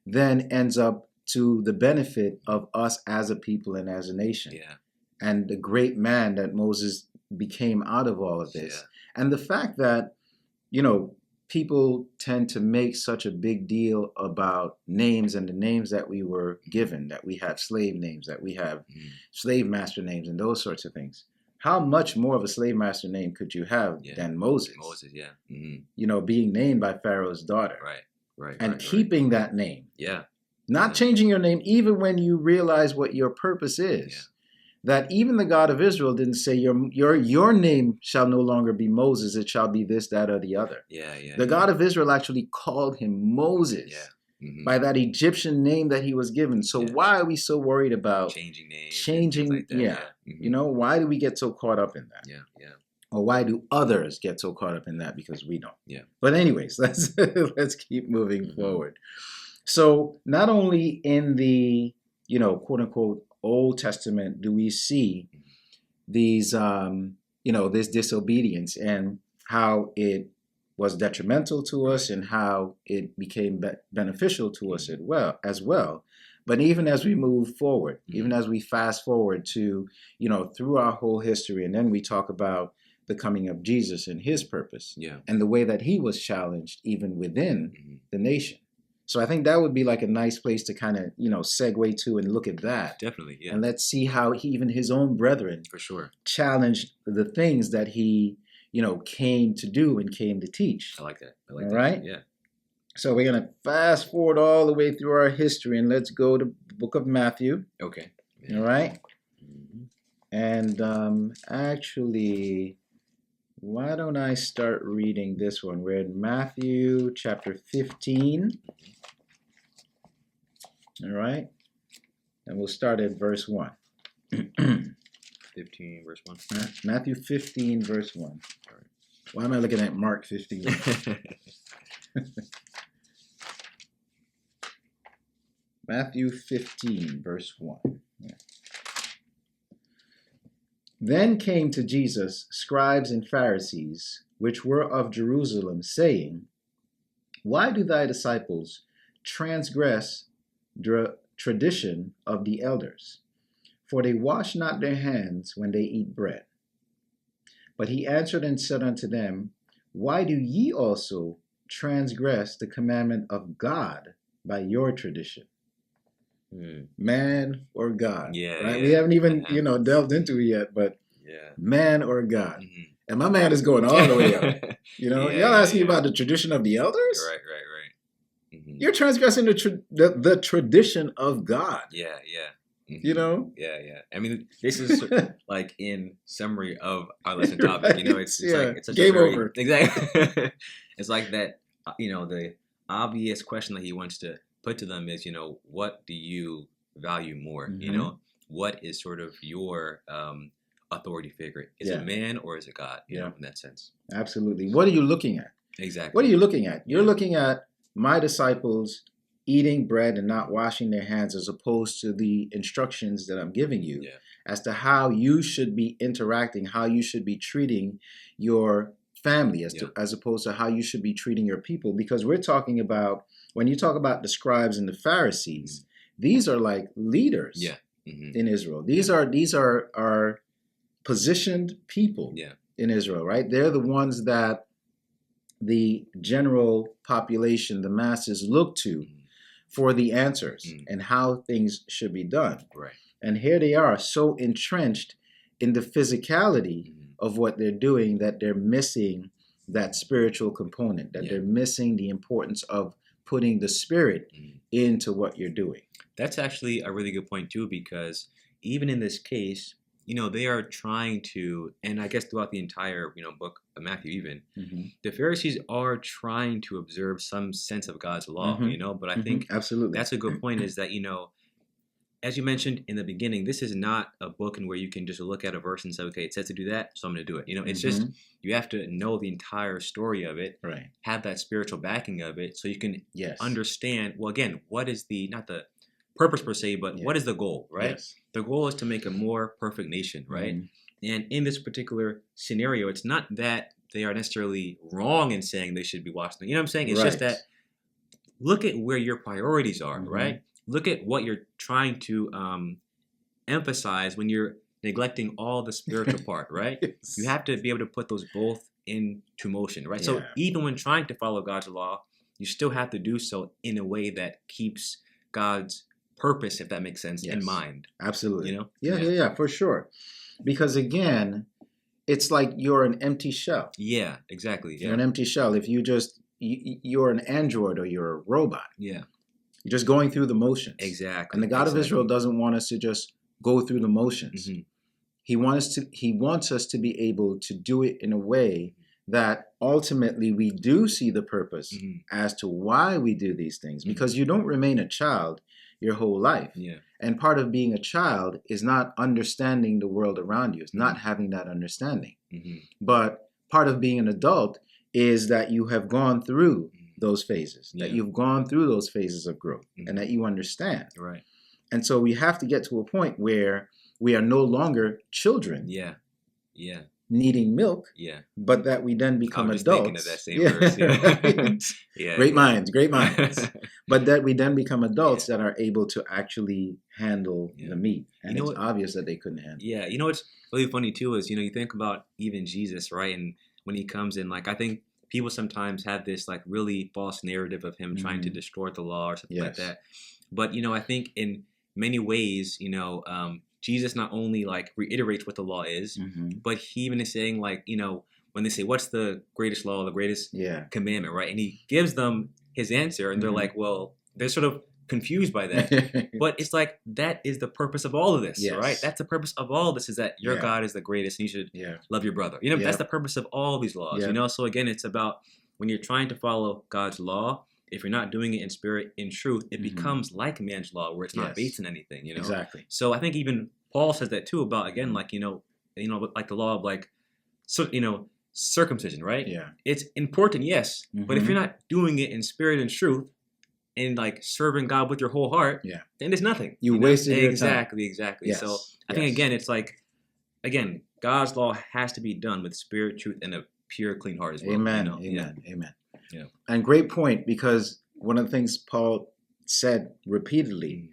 then ends up to the benefit of us as a people and as a nation. And the great man that Moses became out of all of this. And the fact that, people tend to make such a big deal about names and the names that we were given, that we have slave names, that we have slave master names and those sorts of things. How much more of a slave master name could you have than Moses? Moses, being named by Pharaoh's daughter. Right. And keeping that name. Yeah. Not changing your name even when you realize what your purpose is. Yeah. That even the God of Israel didn't say your name shall no longer be Moses, it shall be this, that, or the other. The God of Israel actually called him Moses by that Egyptian name that he was given. So why are we so worried about changing names? Changing, like that. Why do we get so caught up in that? Yeah. Or why do others get so caught up in that? Because we don't. Yeah. But anyways, let's keep moving forward. So not only in the, quote unquote, Old Testament do we see these, this disobedience and how it was detrimental to us and how it became beneficial to us as well. But even as we move forward, even as we fast forward to, through our whole history, and then we talk about the coming of Jesus and his purpose and the way that he was challenged even within the nation. So I think that would be like a nice place to kind of, segue to and look at that. Definitely, yeah. And let's see how even his own brethren for sure challenged the things that he, came to do and came to teach. I like that. All right? Yeah. So we're going to fast forward all the way through our history and let's go to the book of Matthew. Okay. Yeah. All right? And actually, why don't I start reading this one? We're in Matthew chapter 15. All right. And we'll start at verse 1. 15, verse 1. Matthew 15, verse 1. All right. Why am I looking at Mark 15? Matthew 15, verse 1. Yeah. Then came to Jesus scribes and Pharisees, which were of Jerusalem, saying, Why do thy disciples transgress the tradition of the elders? For they wash not their hands when they eat bread. But he answered and said unto them, Why do ye also transgress the commandment of God by your tradition? Man or God? Right? We haven't even, delved into it yet, but man or God? And my man is going all the way up. Y'all asking me about the tradition of the elders? Right. You're transgressing the tradition of God. Yeah. Yeah. I mean, this is like in summary of our lesson topic. Right. It's like it's such game over. Exactly. It's like that. The obvious question that he wants to put to them is, what do you value more? What is sort of your authority figure? Is it man or is it God? In that sense. Absolutely. What are you looking at? Exactly. What are you looking at? You're looking at my disciples eating bread and not washing their hands, as opposed to the instructions that I'm giving you as to how you should be interacting, how you should be treating your family, as opposed to how you should be treating your people. Because we're talking about, when you talk about the scribes and the Pharisees, these are like leaders in Israel. These are positioned people in Israel, right? They're the ones that the general population, the masses, look to for the answers and how things should be done. Right. And here they are, so entrenched in the physicality of what they're doing that they're missing that spiritual component, that they're missing the importance of putting the spirit into what you're doing. That's actually a really good point too, because even in this case, they are trying to, and I guess throughout the entire, book of Matthew even, the Pharisees are trying to observe some sense of God's law, but I think absolutely that's a good point is that, as you mentioned in the beginning, this is not a book in where you can just look at a verse and say, okay, it says to do that, so I'm going to do it. It's just, you have to know the entire story of it, right? Have that spiritual backing of it so you can Yes. understand, well, again, what is not the purpose per se, but what is the goal, right? Yes. The goal is to make a more perfect nation, right? And in this particular scenario, it's not that they are necessarily wrong in saying they should be watching. You know what I'm saying? It's just that look at where your priorities are, right? Look at what you're trying to emphasize when you're neglecting all the spiritual part, right? Yes. You have to be able to put those both into motion, right? Yeah. So even when trying to follow God's law, you still have to do so in a way that keeps God's purpose, if that makes sense, in mind. Absolutely. Yeah, for sure. Because again, it's like you're an empty shell. Yeah, exactly. Yeah. You're an empty shell. If you're an android or you're a robot. Yeah. You're just going through the motions. Exactly. And the God of Israel doesn't want us to just go through the motions. He wants us to be able to do it in a way that ultimately we do see the purpose as to why we do these things. Because you don't remain a child your whole life. Yeah. And part of being a child is not understanding the world around you. It's not having that understanding. But part of being an adult is that you have gone through those phases, that you've gone through those phases of growth and that you understand. Right. And so we have to get to a point where we are no longer children. Yeah. Yeah. Needing milk. Yeah. But that we then become adults. Thinking of that same verse. Yeah. Right? Great minds. But that we then become adults that are able to actually handle the meat. And it's obvious that they couldn't handle it. Yeah. What's really funny too is, you think about even Jesus, right? And when he comes in, like, I think people sometimes have this like really false narrative of him trying to destroy the law or something like that. But, I think in many ways, Jesus not only like reiterates what the law is, but he even is saying like, when they say, what's the greatest law, the greatest commandment, right? And he gives them his answer and they're like, well, they're sort of confused by that. But it's like, that is the purpose of all of this, right? That's the purpose of all of this is that your God is the greatest and you should love your brother. That's the purpose of all these laws, So again, it's about when you're trying to follow God's law, if you're not doing it in spirit, in truth, it becomes like man's law where it's not based in anything, Exactly. So I think even Paul says that too about, again, like, like the law of like, so, circumcision, right? Yeah. It's important, yes. But if you're not doing it in spirit and truth and like serving God with your whole heart, then it's nothing. You wasted your time. Exactly. Yes. So I think, again, it's like, again, God's law has to be done with spirit, truth, and a pure, clean heart as well. Amen. Amen. Yeah. And great point, because one of the things Paul said repeatedly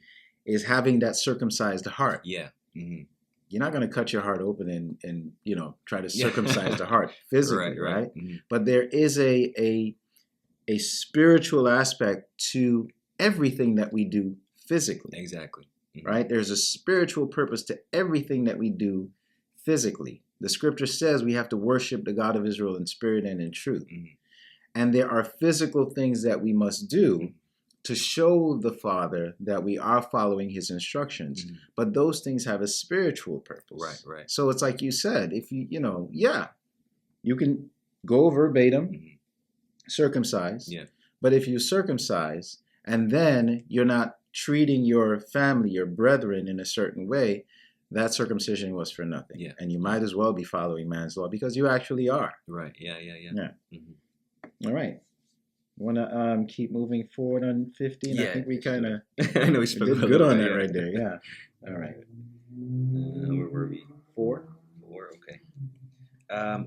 is having that circumcised heart. Yeah. You're not going to cut your heart open and try to circumcise the heart physically, right? But there is a spiritual aspect to everything that we do physically. Exactly. Right? There's a spiritual purpose to everything that we do physically. The scripture says we have to worship the God of Israel in spirit and in truth. And there are physical things that we must do to show the Father that we are following his instructions. But those things have a spiritual purpose. Right. So it's like you said, if you you can go verbatim, circumcise. Yeah. But if you circumcise and then you're not treating your family, your brethren in a certain way, that circumcision was for nothing. Yeah. And you might as well be following man's law because you actually are. Right. Yeah. All right. Want to keep moving forward on 15? I think we kind of I know we did good on that right there. Yeah. All right. Where were we? 4. Okay.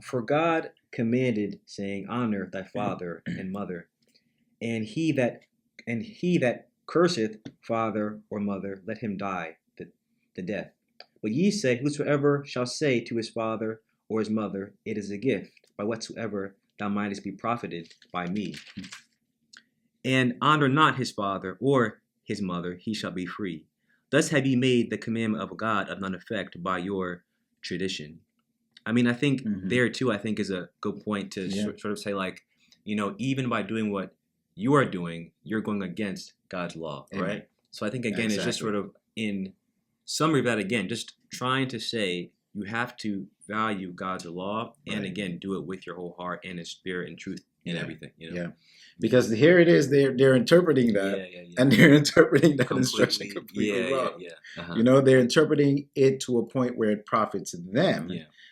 For God commanded, saying, "Honor thy father and mother," and he that curseth father or mother, let him die the death. But ye say, whosoever shall say to his father or his mother, it is a gift, by whatsoever thou mightest be profited by me. And honor not his father or his mother, he shall be free. Thus have ye made the commandment of God of none effect by your tradition. I mean, I think there too, I think is a good point to sort of say, like, even by doing what you are doing, you're going against God's law, right? So I think, again, it's just sort of in summary of that, again, just trying to say you have to value God's law, and again, do it with your whole heart and in spirit and truth and everything. Yeah, because here it is. They're interpreting that, and they're interpreting that instruction completely wrong. They're interpreting it to a point where it profits them.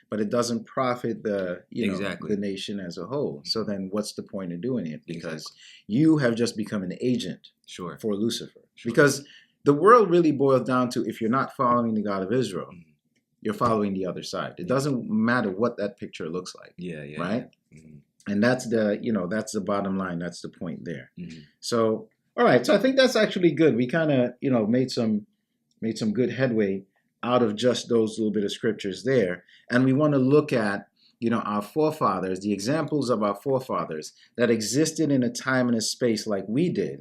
But it doesn't profit the the nation as a whole. So then what's the point of doing it? Because you have just become an agent for Lucifer. Because the world really boils down to, if you're not following the God of Israel, you're following the other side. It doesn't matter what that picture looks like. Right? And that's that's the bottom line. That's the point there. So, all right. So I think that's actually good. We kind of, made some good headway out of just those little bit of scriptures there. And we want to look at, our forefathers, the examples of our forefathers that existed in a time and a space like we did,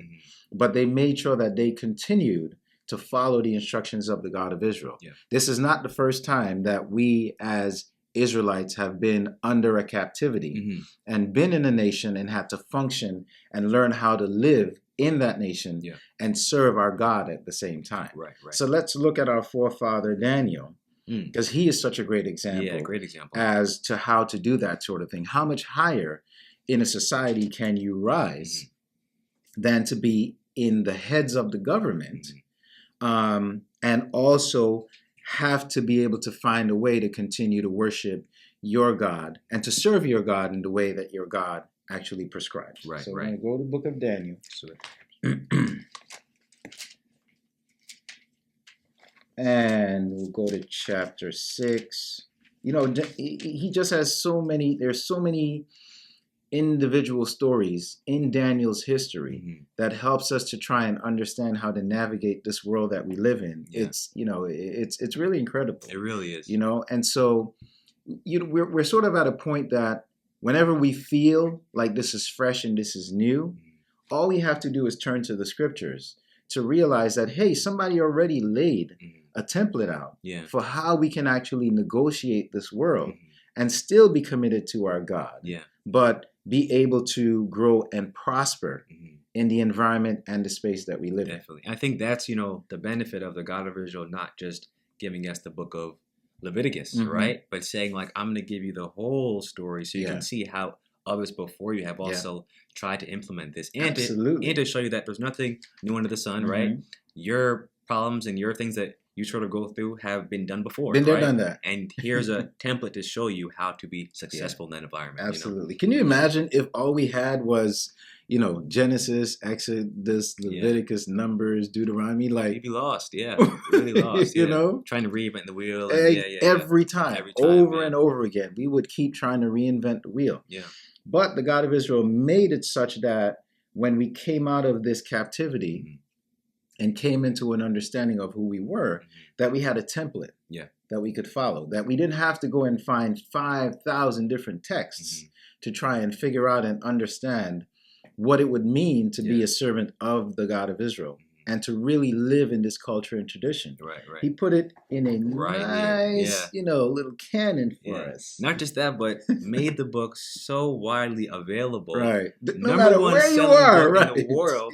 but they made sure that they continued to follow the instructions of the God of Israel. This is not the first time that we as Israelites have been under a captivity and been in a nation and had to function and learn how to live in that nation and serve our God at the same time. So let's look at our forefather Daniel, because he is such a great example, as to how to do that sort of thing. How much higher in a society can you rise than to be in the heads of the government, and also have to be able to find a way to continue to worship your God and to serve your God in the way that your God actually prescribes. So we're going to go to the book of Daniel. And we'll go to chapter 6. He just has there's so many individual stories in Daniel's history that helps us to try and understand how to navigate this world that we live in. It's really incredible. It really is. And so we're sort of at a point that whenever we feel like this is fresh and this is new, all we have to do is turn to the scriptures to realize that, hey, somebody already laid a template out for how we can actually negotiate this world and still be committed to our God, but be able to grow and prosper in the environment and the space that we live in. I think that's, the benefit of the God of Israel, not just giving us the book of Leviticus, right? But saying, like, I'm going to give you the whole story so you can see how others before you have also tried to implement this. And to show you that there's nothing new under the sun, right? Your problems and your things that you sort of go through have been done before. Been there, done that. And here's a template to show you how to be successful in that environment. Absolutely. Can you imagine if all we had was, Genesis, Exodus, Leviticus, Numbers, Deuteronomy? Like, you'd be lost, really lost. Trying to reinvent the wheel. Every time, over and over again. We would keep trying to reinvent the wheel. But the God of Israel made it such that when we came out of this captivity and came into an understanding of who we were, that we had a template that we could follow, that we didn't have to go and find 5,000 different texts to try and figure out and understand what it would mean to be a servant of the God of Israel and to really live in this culture and tradition. He put it in a nice, little canon for us. Not just that, but made the book so widely available. No matter where you are, in the world,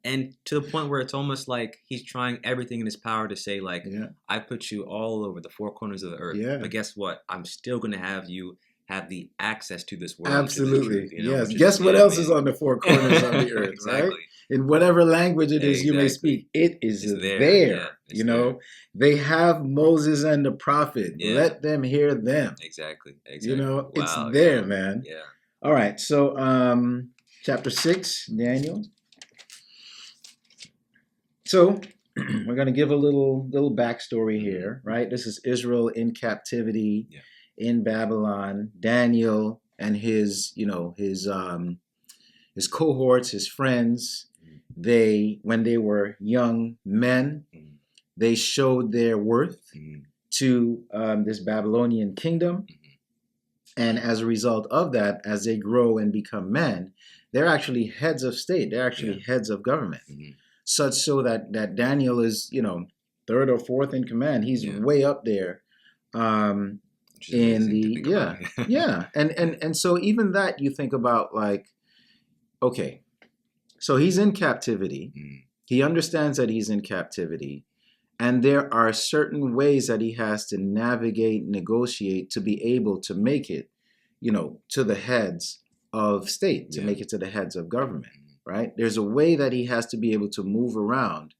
And to the point where it's almost like he's trying everything in his power to say, like, I put you all over the four corners of the earth. But guess what? I'm still going to have you have the access to this world. Absolutely. Guess what else is on the four corners of the earth, right? In whatever language it is you may speak, it is there. They have Moses and the prophet. Let them hear them. Exactly. It's there, man. All right. So chapter 6, Daniel. So we're going to give a little backstory here, right? This is Israel in captivity in Babylon. Daniel and his cohorts, his friends, when they were young men, they showed their worth to this Babylonian kingdom. And as a result of that, as they grow and become men, they're actually heads of state. They're actually heads of government. Such so that Daniel is, third or fourth in command. He's way up there. And so even that you think about, like, okay, so he's in captivity. He understands that he's in captivity, And there are certain ways that he has to navigate, negotiate to be able to make it, to the heads of state, to make it to the heads of government, right? There's a way that he has to be able to move around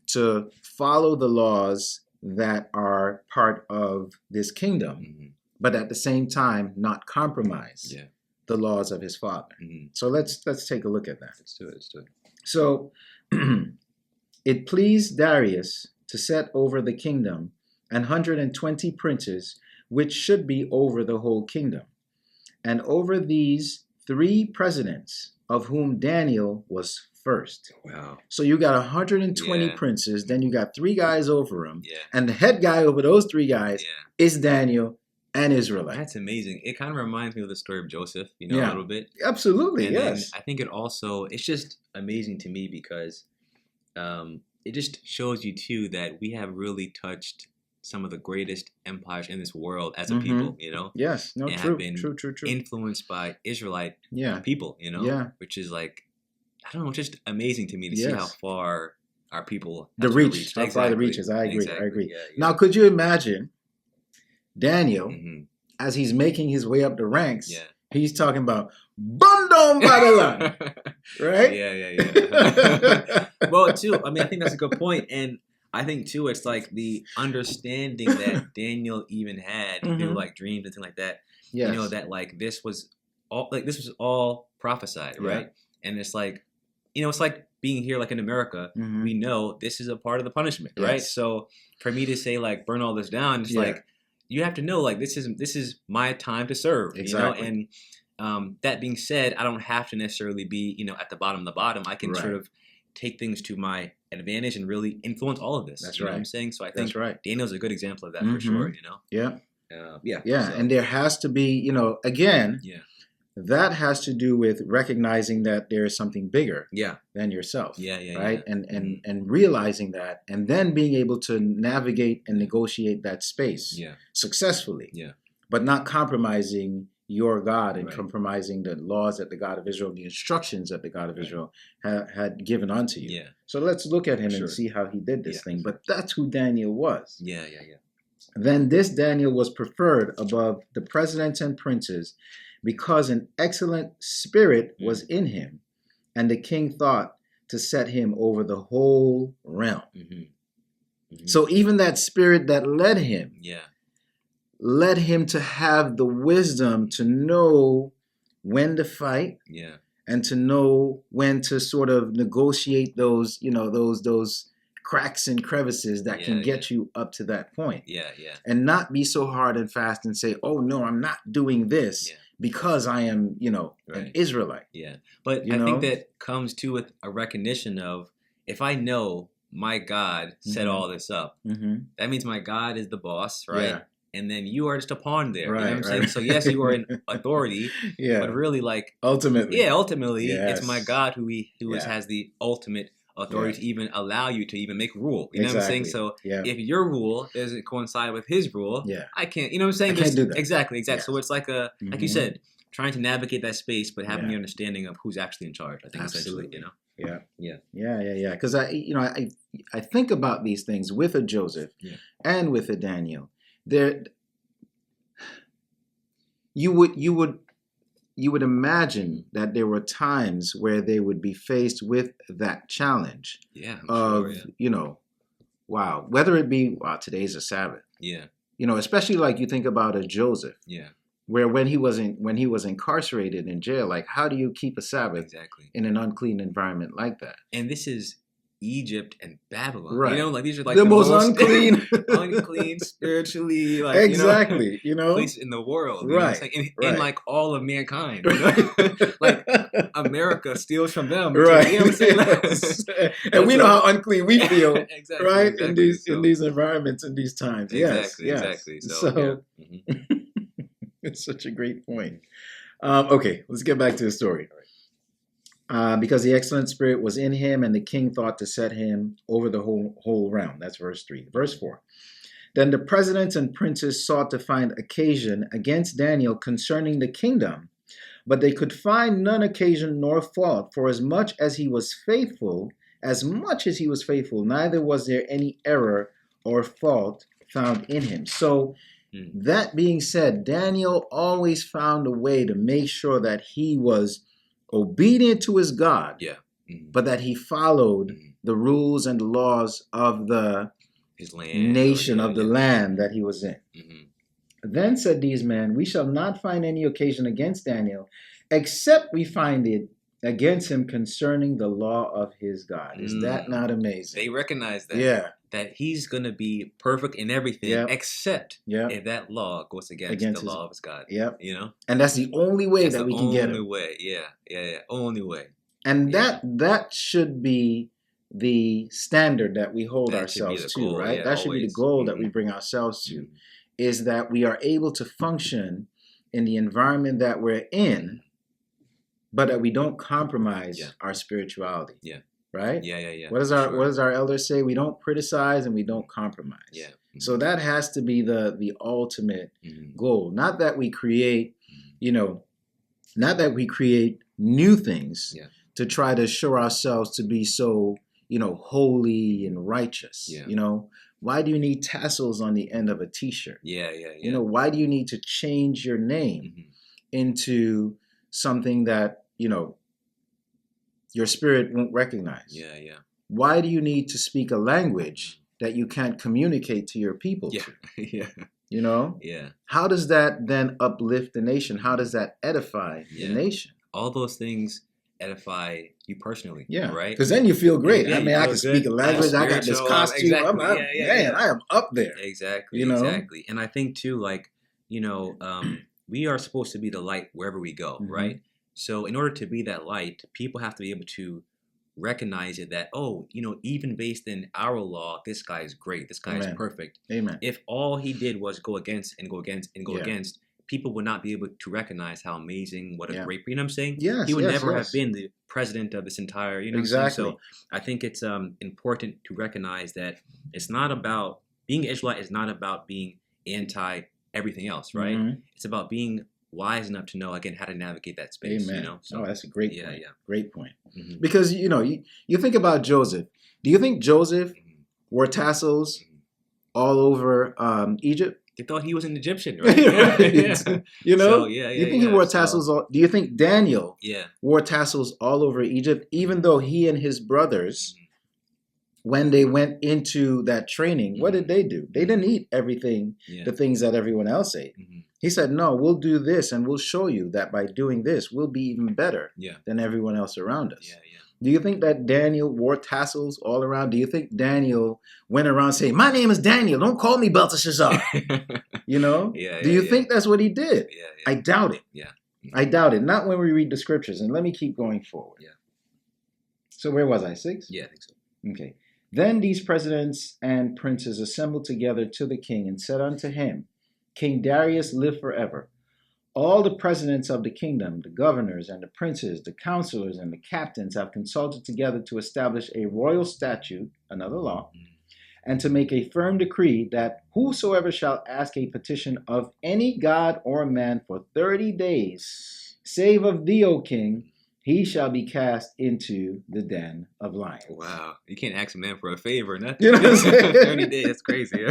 to follow the laws that are part of this kingdom, but at the same time not compromise the laws of his father. So let's take a look at that. Let's do it. So it pleased Darius to set over the kingdom 120 princes, which should be over the whole kingdom, and over these 3 presidents, of whom Daniel was first. Wow. So you got 120 princes, then you got 3 guys over them, and the head guy over those 3 guys is Daniel and Israelite. That's amazing. It kind of reminds me of the story of Joseph, a little bit. Absolutely, and yes. Then I think it's just amazing to me because it just shows you too that we have really touched some of the greatest empires in this world as a people, Yes, no, and true, have been true. influenced by Israelite people, which is like, I don't know, just amazing to me to see how far our people have reached. How far the reaches. I agree. Yeah. Now, could you imagine Daniel as he's making his way up the ranks? Yeah. He's talking about burn down Babylon, right? Yeah. Well, too, I think that's a good point, and I think too, it's like the understanding that Daniel even had through like dreams and things like that. Yes. That like this was all prophesied, right? And it's like, it's like being here, like in America, we know this is a part of the punishment, right? So for me to say like burn all this down, it's like you have to know like this is my time to serve, and that being said, I don't have to necessarily be at the bottom of the bottom. I can sort of take things to my advantage and really influence all of this. That's you know what I'm saying? So I think Daniel's a good example of that for sure. Yeah. So. And there has to be, again, that has to do with recognizing that there is something bigger than yourself. Right? And realizing that, and then being able to navigate and negotiate that space successfully. But not compromising your God and compromising the laws that the God of Israel, the instructions that the God of Israel had given unto you. So let's look at him and see how he did this thing. But that's who Daniel was. Then this Daniel was preferred above the presidents and princes because an excellent spirit was in him, and the king thought to set him over the whole realm. So even that spirit that led him to have the wisdom to know when to fight and to know when to sort of negotiate those, those cracks and crevices that can get you up to that point. And not be so hard and fast and say, oh, no, I'm not doing this because I am, an Israelite. But I think that comes to with a recognition of, if I know my God set all this up, that means my God is the boss, right? And then you are just a pawn there. You know what I'm saying? So yes, you are in authority, but really like ultimately, it's my God who has the ultimate authority to even allow you to even make rule. You know what I'm saying? So if your rule doesn't coincide with his rule, I can't. You know what I'm saying? I can't do that. Exactly. Yes. So it's like like you said, trying to navigate that space, but having the understanding of who's actually in charge. I think essentially, Yeah. Because I think about these things with a Joseph and with a Daniel. There, you would imagine that there were times where they would be faced with that challenge wow, whether it be today's a Sabbath, especially like you think about a Joseph, where when he was incarcerated in jail, like how do you keep a Sabbath in an unclean environment like that? And this is Egypt and Babylon, right? Like these are like the most unclean, spiritually, like place in the world, right? Like in like all of mankind, like America steals from them, right? You know what I'm saying? And we know how unclean we feel, right? In these environments, in these times, exactly. So it's such a great point. Okay, let's get back to the story. Because the excellent spirit was in him, and the king thought to set him over the whole realm. That's verse 3. Verse 4. Then the presidents and princes sought to find occasion against Daniel concerning the kingdom, but they could find none occasion nor fault, for as much as he was faithful, neither was there any error or fault found in him. So that being said, Daniel always found a way to make sure that he was obedient to his God, but that he followed the rules and the laws of his land, nation, of the land that he was in. Then said these men, we shall not find any occasion against Daniel, except we find it against him concerning the law of his God. Is that not amazing? They recognize that. That he's going to be perfect in everything, except if that law goes against the law of his God. You know? And that's the only way that we can get it. Only way, only way. And that should be the standard that we hold ourselves to, right? That should be the goal that we bring ourselves to, is that we are able to function in the environment that we're in, but that we don't compromise our spirituality. Right? What does our elders say? We don't criticize and we don't compromise. So that has to be the ultimate goal. Not that we create, not that we create new things to try to show ourselves to be so, holy and righteous. Why do you need tassels on the end of a t-shirt? Why do you need to change your name into something that, your spirit won't recognize? Why do you need to speak a language that you can't communicate to your people to? How does that then uplift the nation? How does that edify the nation? All those things edify you personally, right? Because then you feel great. I mean, I can speak a language. I got this costume. Man, I am up there. Exactly. And I think too, we are supposed to be the light wherever we go, right? So in order to be that light, people have to be able to recognize it that, even based in our law, this guy is great. This guy is perfect. Amen. If all he did was go against and go against and go against, people would not be able to recognize how amazing, what a great, you know what I'm saying? He would never have been the president of this entire, Exactly. So I think it's important to recognize that it's not about, being Israelite is not about being anti everything else, right? It's about being wise enough to know, again, how to navigate that space. Amen. So that's a great point. Great point. Mm-hmm. Because, you think about Joseph. Do you think Joseph wore tassels all over Egypt? They thought he was an Egyptian, right? You know? So, you think he wore tassels do you think Daniel wore tassels all over Egypt, even though he and his brothers, when they went into that training, what did they do? They didn't eat everything, the things that everyone else ate. He said, no, we'll do this, and we'll show you that by doing this, we'll be even better than everyone else around us. Do you think that Daniel wore tassels all around? Do you think Daniel went around saying, my name is Daniel, don't call me Belteshazzar? You know? Do you think that's what he did? I doubt it. I doubt it. Not when we read the scriptures. And let me keep going forward. So where was I? 6? Yeah, I think so. Okay. Then these presidents and princes assembled together to the king and said unto him, King Darius, live forever. All the presidents of the kingdom, the governors and the princes, the counselors and the captains have consulted together to establish a royal statute, another law, and to make a firm decree that whosoever shall ask a petition of any god or man for 30 days, save of thee, O king, he shall be cast into the den of lions. Wow. You can't ask a man for a favor, nothing. You know what I'm saying? 30 days, that's crazy.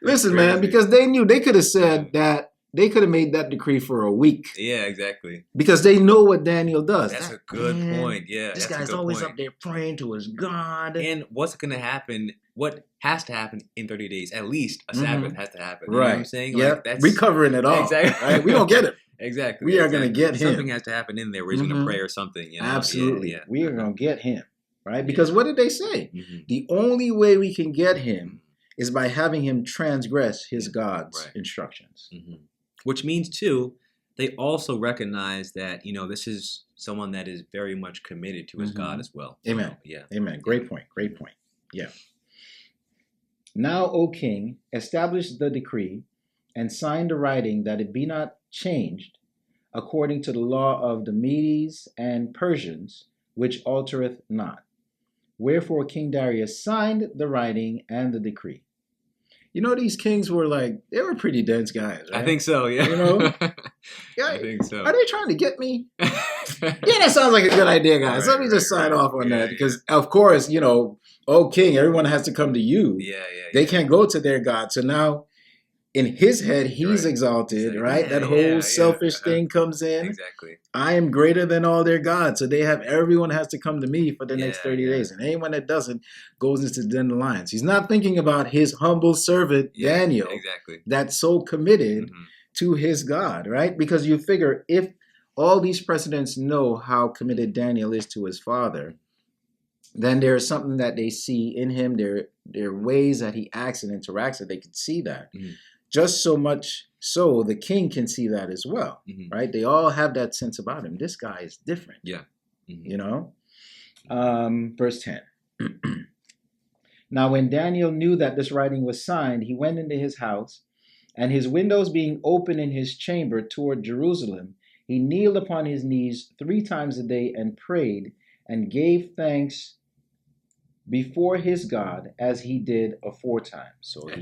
Listen, man, because they knew they could have said that. They could have made that decree for a week. Yeah, exactly. Because they know what Daniel does. That's a good point. Yeah, this guy's always up there praying to his God. And what's going to happen? What has to happen in 30 days? At least a Sabbath has to happen. You know what I'm saying? Yeah, like, recovering it all. Exactly. Right? We don't get it. Exactly. We are going to get him. Something has to happen in there where he's going to pray or something. You know? Absolutely. We are going to get him. Right? Because what did they say? The only way we can get him is by having him transgress his God's instructions. Which means, too, they also recognize that, this is someone that is very much committed to his God as well. Amen. Amen. Great point. Great point. Yeah. Now, O king, establish the decree and sign the writing that it be not changed according to the law of the Medes and Persians, which altereth not. Wherefore King Darius signed the writing and the decree. These kings were they were pretty dense guys, right? I think so, yeah. I think so. Are they trying to get me? That sounds like a good idea, guys. Let me just sign off on that because, of course, oh, king, everyone has to come to you. They can't go to their God. So now in his head, he's exalted, right? That whole selfish thing comes in. Exactly. I am greater than all their gods. So everyone has to come to me for the next 30 days. And anyone that doesn't goes into the den of lions. He's not thinking about his humble servant, Daniel, that's so committed to his God, right? Because you figure if all these presidents know how committed Daniel is to his father, then there's something that they see in him. There are ways that he acts and interacts that they can see that. Just so much so the king can see that as well, right? They all have that sense about him. This guy is different. You know? Verse 10. Now when Daniel knew that this writing was signed, he went into his house, and his windows being open in his chamber toward Jerusalem, he kneeled upon his knees 3 times a day and prayed and gave thanks before his God as he did aforetime. So he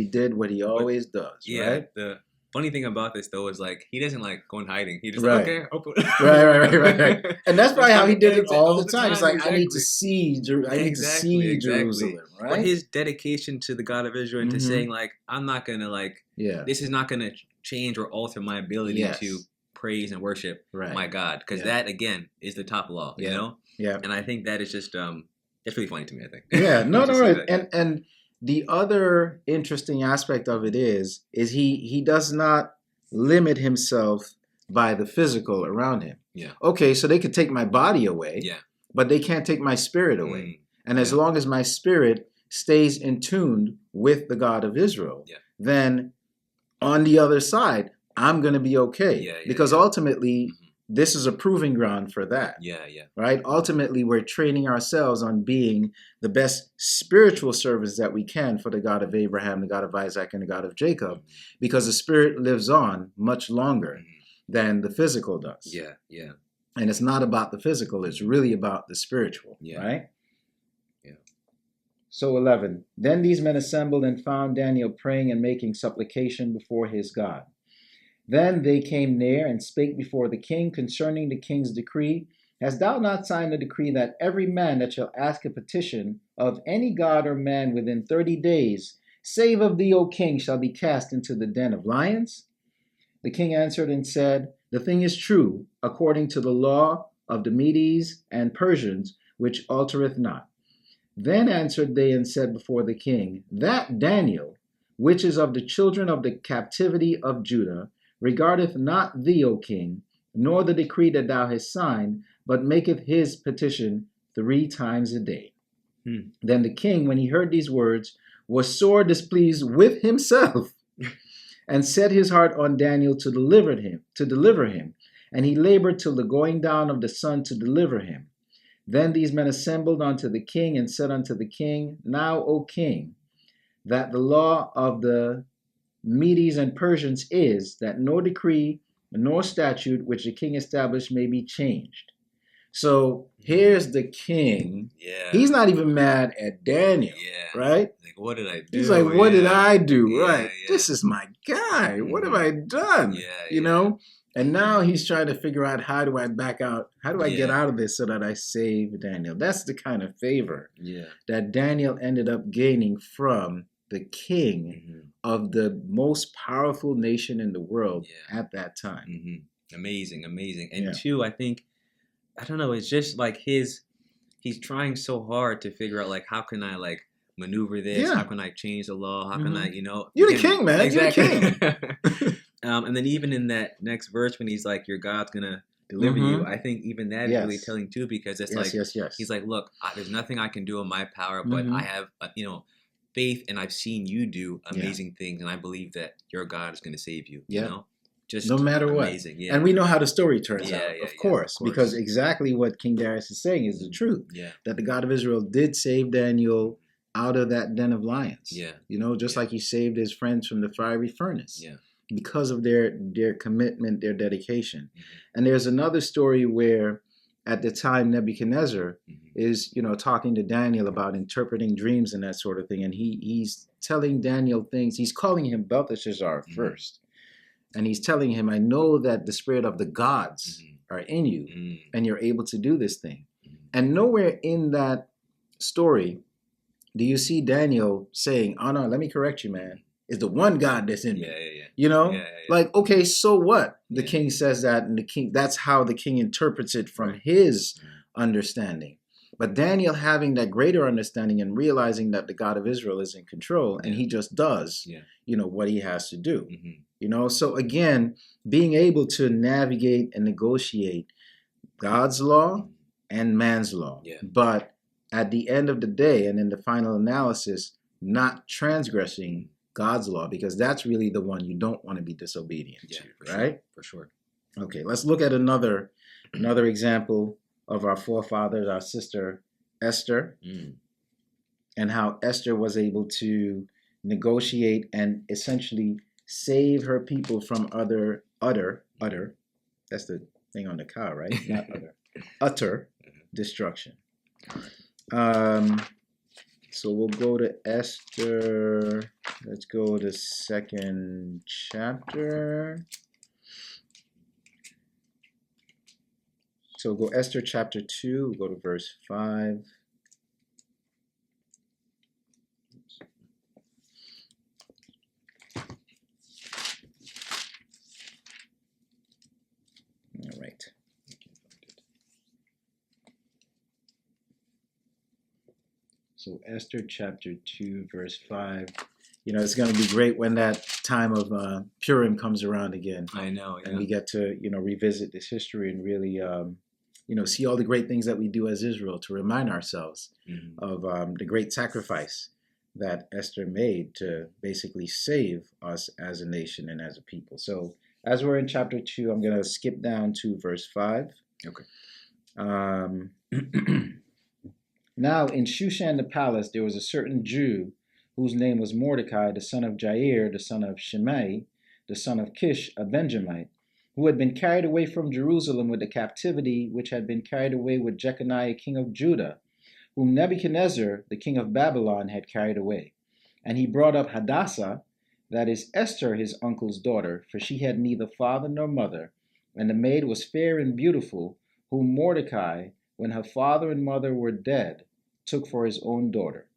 did what he always does, right? The funny thing about this though is like he doesn't like go in hiding. He just like, okay, open. right. And that's probably how he did it all the time. It's like I need to see Jerusalem, right? But his dedication to the God of Israel and to saying like I'm not gonna like this is not gonna change or alter my ability to praise and worship my God, because that again is the top law, you know. And I think that is just it's really funny to me, I think. Right. And the other interesting aspect of it is he does not limit himself by the physical around him. Okay, so they could take my body away, but they can't take my spirit away. And as long as my spirit stays in tune with the God of Israel, then on the other side, I'm going to be okay. Because ultimately, this is a proving ground for that. Right? Ultimately, we're training ourselves on being the best spiritual servants that we can for the God of Abraham, the God of Isaac, and the God of Jacob, because the spirit lives on much longer than the physical does. And it's not about the physical, it's really about the spiritual, right? So 11, then these men assembled and found Daniel praying and making supplication before his God. Then they came near and spake before the king concerning the king's decree. Hast thou not signed a decree that every man that shall ask a petition of any god or man within 30 days, save of thee, O king, shall be cast into the den of lions? The king answered and said, the thing is true, according to the law of the Medes and Persians, which altereth not. Then answered they and said before the king, that Daniel, which is of the children of the captivity of Judah, regardeth not thee, O king, nor the decree that thou hast signed, but maketh his petition 3 times a day. Then the king, when he heard these words, was sore displeased with himself, and set his heart on Daniel to deliver him. And he labored till the going down of the sun to deliver him. Then these men assembled unto the king, and said unto the king, now, O king, that the law of the Medes and Persians is that no decree nor statute which the king established may be changed. So here's the king. He's not even mad at Daniel, right? Like, what did I do? He's like, what did I do? Right. This is my guy. What have I done? You know? And now he's trying to figure out, how do I back out? How do I get out of this so that I save Daniel? That's the kind of favor that Daniel ended up gaining from the king of the most powerful nation in the world at that time. Amazing. And two, I think, I don't know, it's just like he's trying so hard to figure out like, how can I like maneuver this? How can I change the law? How can I, you know? You're the king, man. Exactly. You're the king. And then even in that next verse when he's like, your God's going to deliver you, I think even that is really telling too, because it's he's like, look, there's nothing I can do in my power, but I have, you know, faith, and I've seen you do amazing things, and I believe that your God is going to save you. You know, just no matter amazing. what. And we know how the story turns out, of course, because exactly what King Darius is saying is the truth. That the God of Israel did save Daniel out of that den of lions. You know, just like he saved his friends from the fiery furnace. Because of their commitment, their dedication. And there's another story where at the time Nebuchadnezzar is, you know, talking to Daniel about interpreting dreams and that sort of thing. And he's telling Daniel things. He's calling him Belteshazzar first. And he's telling him, I know that the spirit of the gods are in you and you're able to do this thing. And nowhere in that story do you see Daniel saying, "Oh no, let me correct you, man. It's the one God that's in me." Yeah. You know, like, okay, so what? The Yeah. king says that, and that's how the king interprets it from his understanding. But Daniel having that greater understanding and realizing that the God of Israel is in control, and he just does, what he has to do. So again, being able to navigate and negotiate God's law and man's law, but at the end of the day, and in the final analysis, not transgressing God's law, because that's really the one you don't want to be disobedient to, right? For sure. Okay, let's look at another example of our forefathers, our sister Esther, and how Esther was able to negotiate and essentially save her people from utter, that's the thing on the cow, right? Not utter destruction. So we'll go to Esther. Let's go to 2nd chapter. So we'll go Esther chapter 2, we'll go to verse 5. All right. So Esther chapter 2, verse 5. It's going to be great when that time of Purim comes around again. I know. And we get to, revisit this history and really, see all the great things that we do as Israel to remind ourselves of the great sacrifice that Esther made to basically save us as a nation and as a people. So as we're in chapter 2, I'm going to skip down to verse 5. Okay. Now in Shushan the palace there was a certain Jew whose name was Mordecai, the son of Jair, the son of Shimei, the son of Kish, a Benjamite, who had been carried away from Jerusalem with the captivity which had been carried away with Jeconiah king of Judah, whom Nebuchadnezzar the king of Babylon had carried away. And he brought up Hadassah, that is Esther his uncle's daughter, for she had neither father nor mother, and the maid was fair and beautiful, whom Mordecai, when her father and mother were dead, took for his own daughter.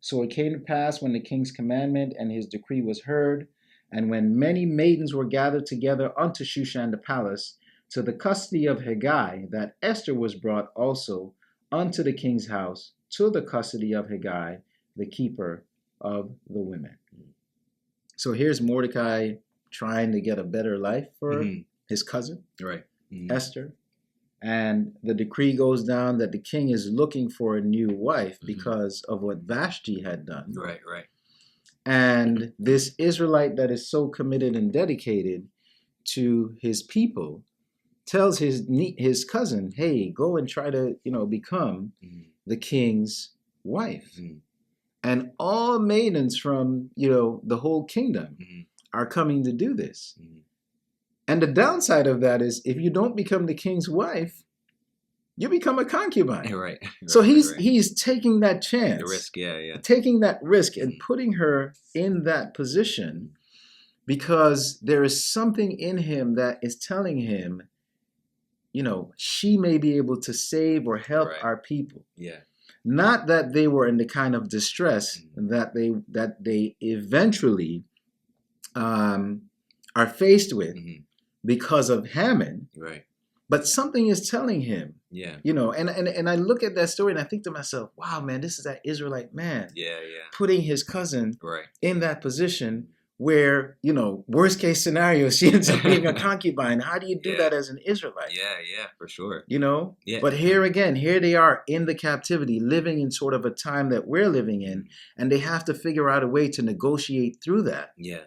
So it came to pass when the king's commandment and his decree was heard, and when many maidens were gathered together unto Shushan the palace, to the custody of Hegai, that Esther was brought also unto the king's house, to the custody of Hegai, the keeper of the women. So here's Mordecai trying to get a better life for his cousin, Esther. And the decree goes down that the king is looking for a new wife because of what Vashti had done. Right. And this Israelite that is so committed and dedicated to his people tells his cousin, hey, go and try to, become the king's wife. And all maidens from, the whole kingdom are coming to do this. And the downside of that is if you don't become the king's wife, you become a concubine. Right. So he's taking that chance. The risk, yeah. Taking that risk and putting her in that position because there is something in him that is telling him, she may be able to save or help our people. Yeah. Not that they were in the kind of distress that they eventually are faced with because of Haman. Right. But something is telling him. Yeah. And I look at that story and I think to myself, wow, man, this is that Israelite man. Yeah. Putting his cousin in that position where, worst case scenario, she ends up being a concubine. How do you do that as an Israelite? Yeah, for sure. Yeah. But here they are in the captivity, living in sort of a time that we're living in, and they have to figure out a way to negotiate through that. Yeah.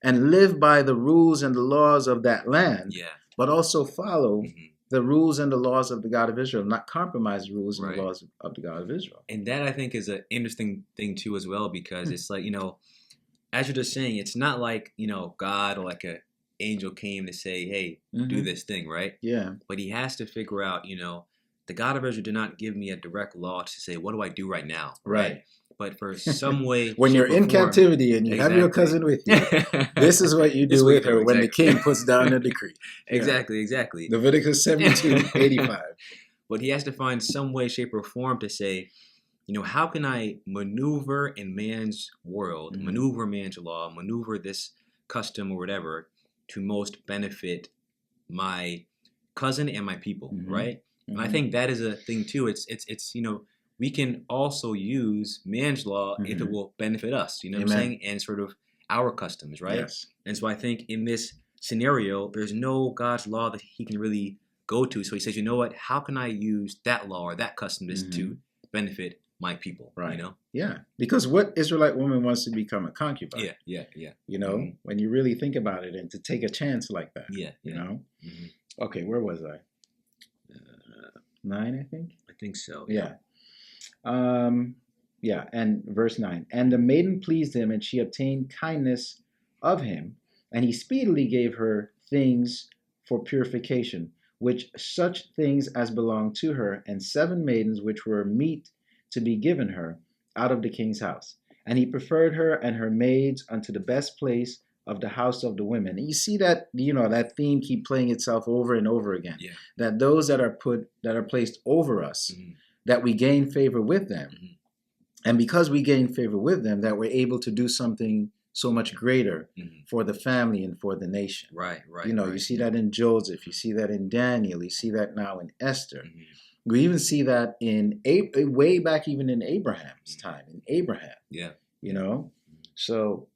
And live by the rules and the laws of that land. Yeah. But also follow the rules and the laws of the God of Israel, not compromise the rules and the laws of the God of Israel. And that, I think, is an interesting thing, too, as well, because it's like, as you're just saying, it's not like, God or like an angel came to say, hey, do this thing, right? Yeah. But he has to figure out, the God of Israel did not give me a direct law to say, what do I do right now? Right. But for some way, when you're in captivity and you have your cousin with you, this is what you do with her when the king puts down a decree. Exactly. Leviticus 72:85. But he has to find some way, shape, or form to say, how can I maneuver in man's world, maneuver man's law, maneuver this custom or whatever to most benefit my cousin and my people, right? And I think that is a thing too. It's we can also use man's law if it will benefit us, you know what I'm saying? And sort of our customs, right? Yes. And so I think in this scenario, there's no God's law that he can really go to. So he says, you know what? How can I use that law or that custom to benefit my people? Right. You know? Yeah. Because what Israelite woman wants to become a concubine? Yeah. You know, when you really think about it, and to take a chance like that. Yeah. You know? Okay, where was I? 9, I think? I think so. Yeah. And verse 9. And the maiden pleased him, and she obtained kindness of him, and he speedily gave her things for purification, which such things as belonged to her, and 7 maidens which were meet to be given her out of the king's house. And he preferred her and her maids unto the best place of the house of the women. And you see that, that theme keep playing itself over and over again. Yeah. That those that are placed over us, that we gain favor with them. And because we gain favor with them, that we're able to do something so much greater for the family and for the nation. Right. You see that in Joseph, you see that in Daniel, you see that now in Esther. We even see that in way back even in Abraham's time, in Abraham. Yeah. So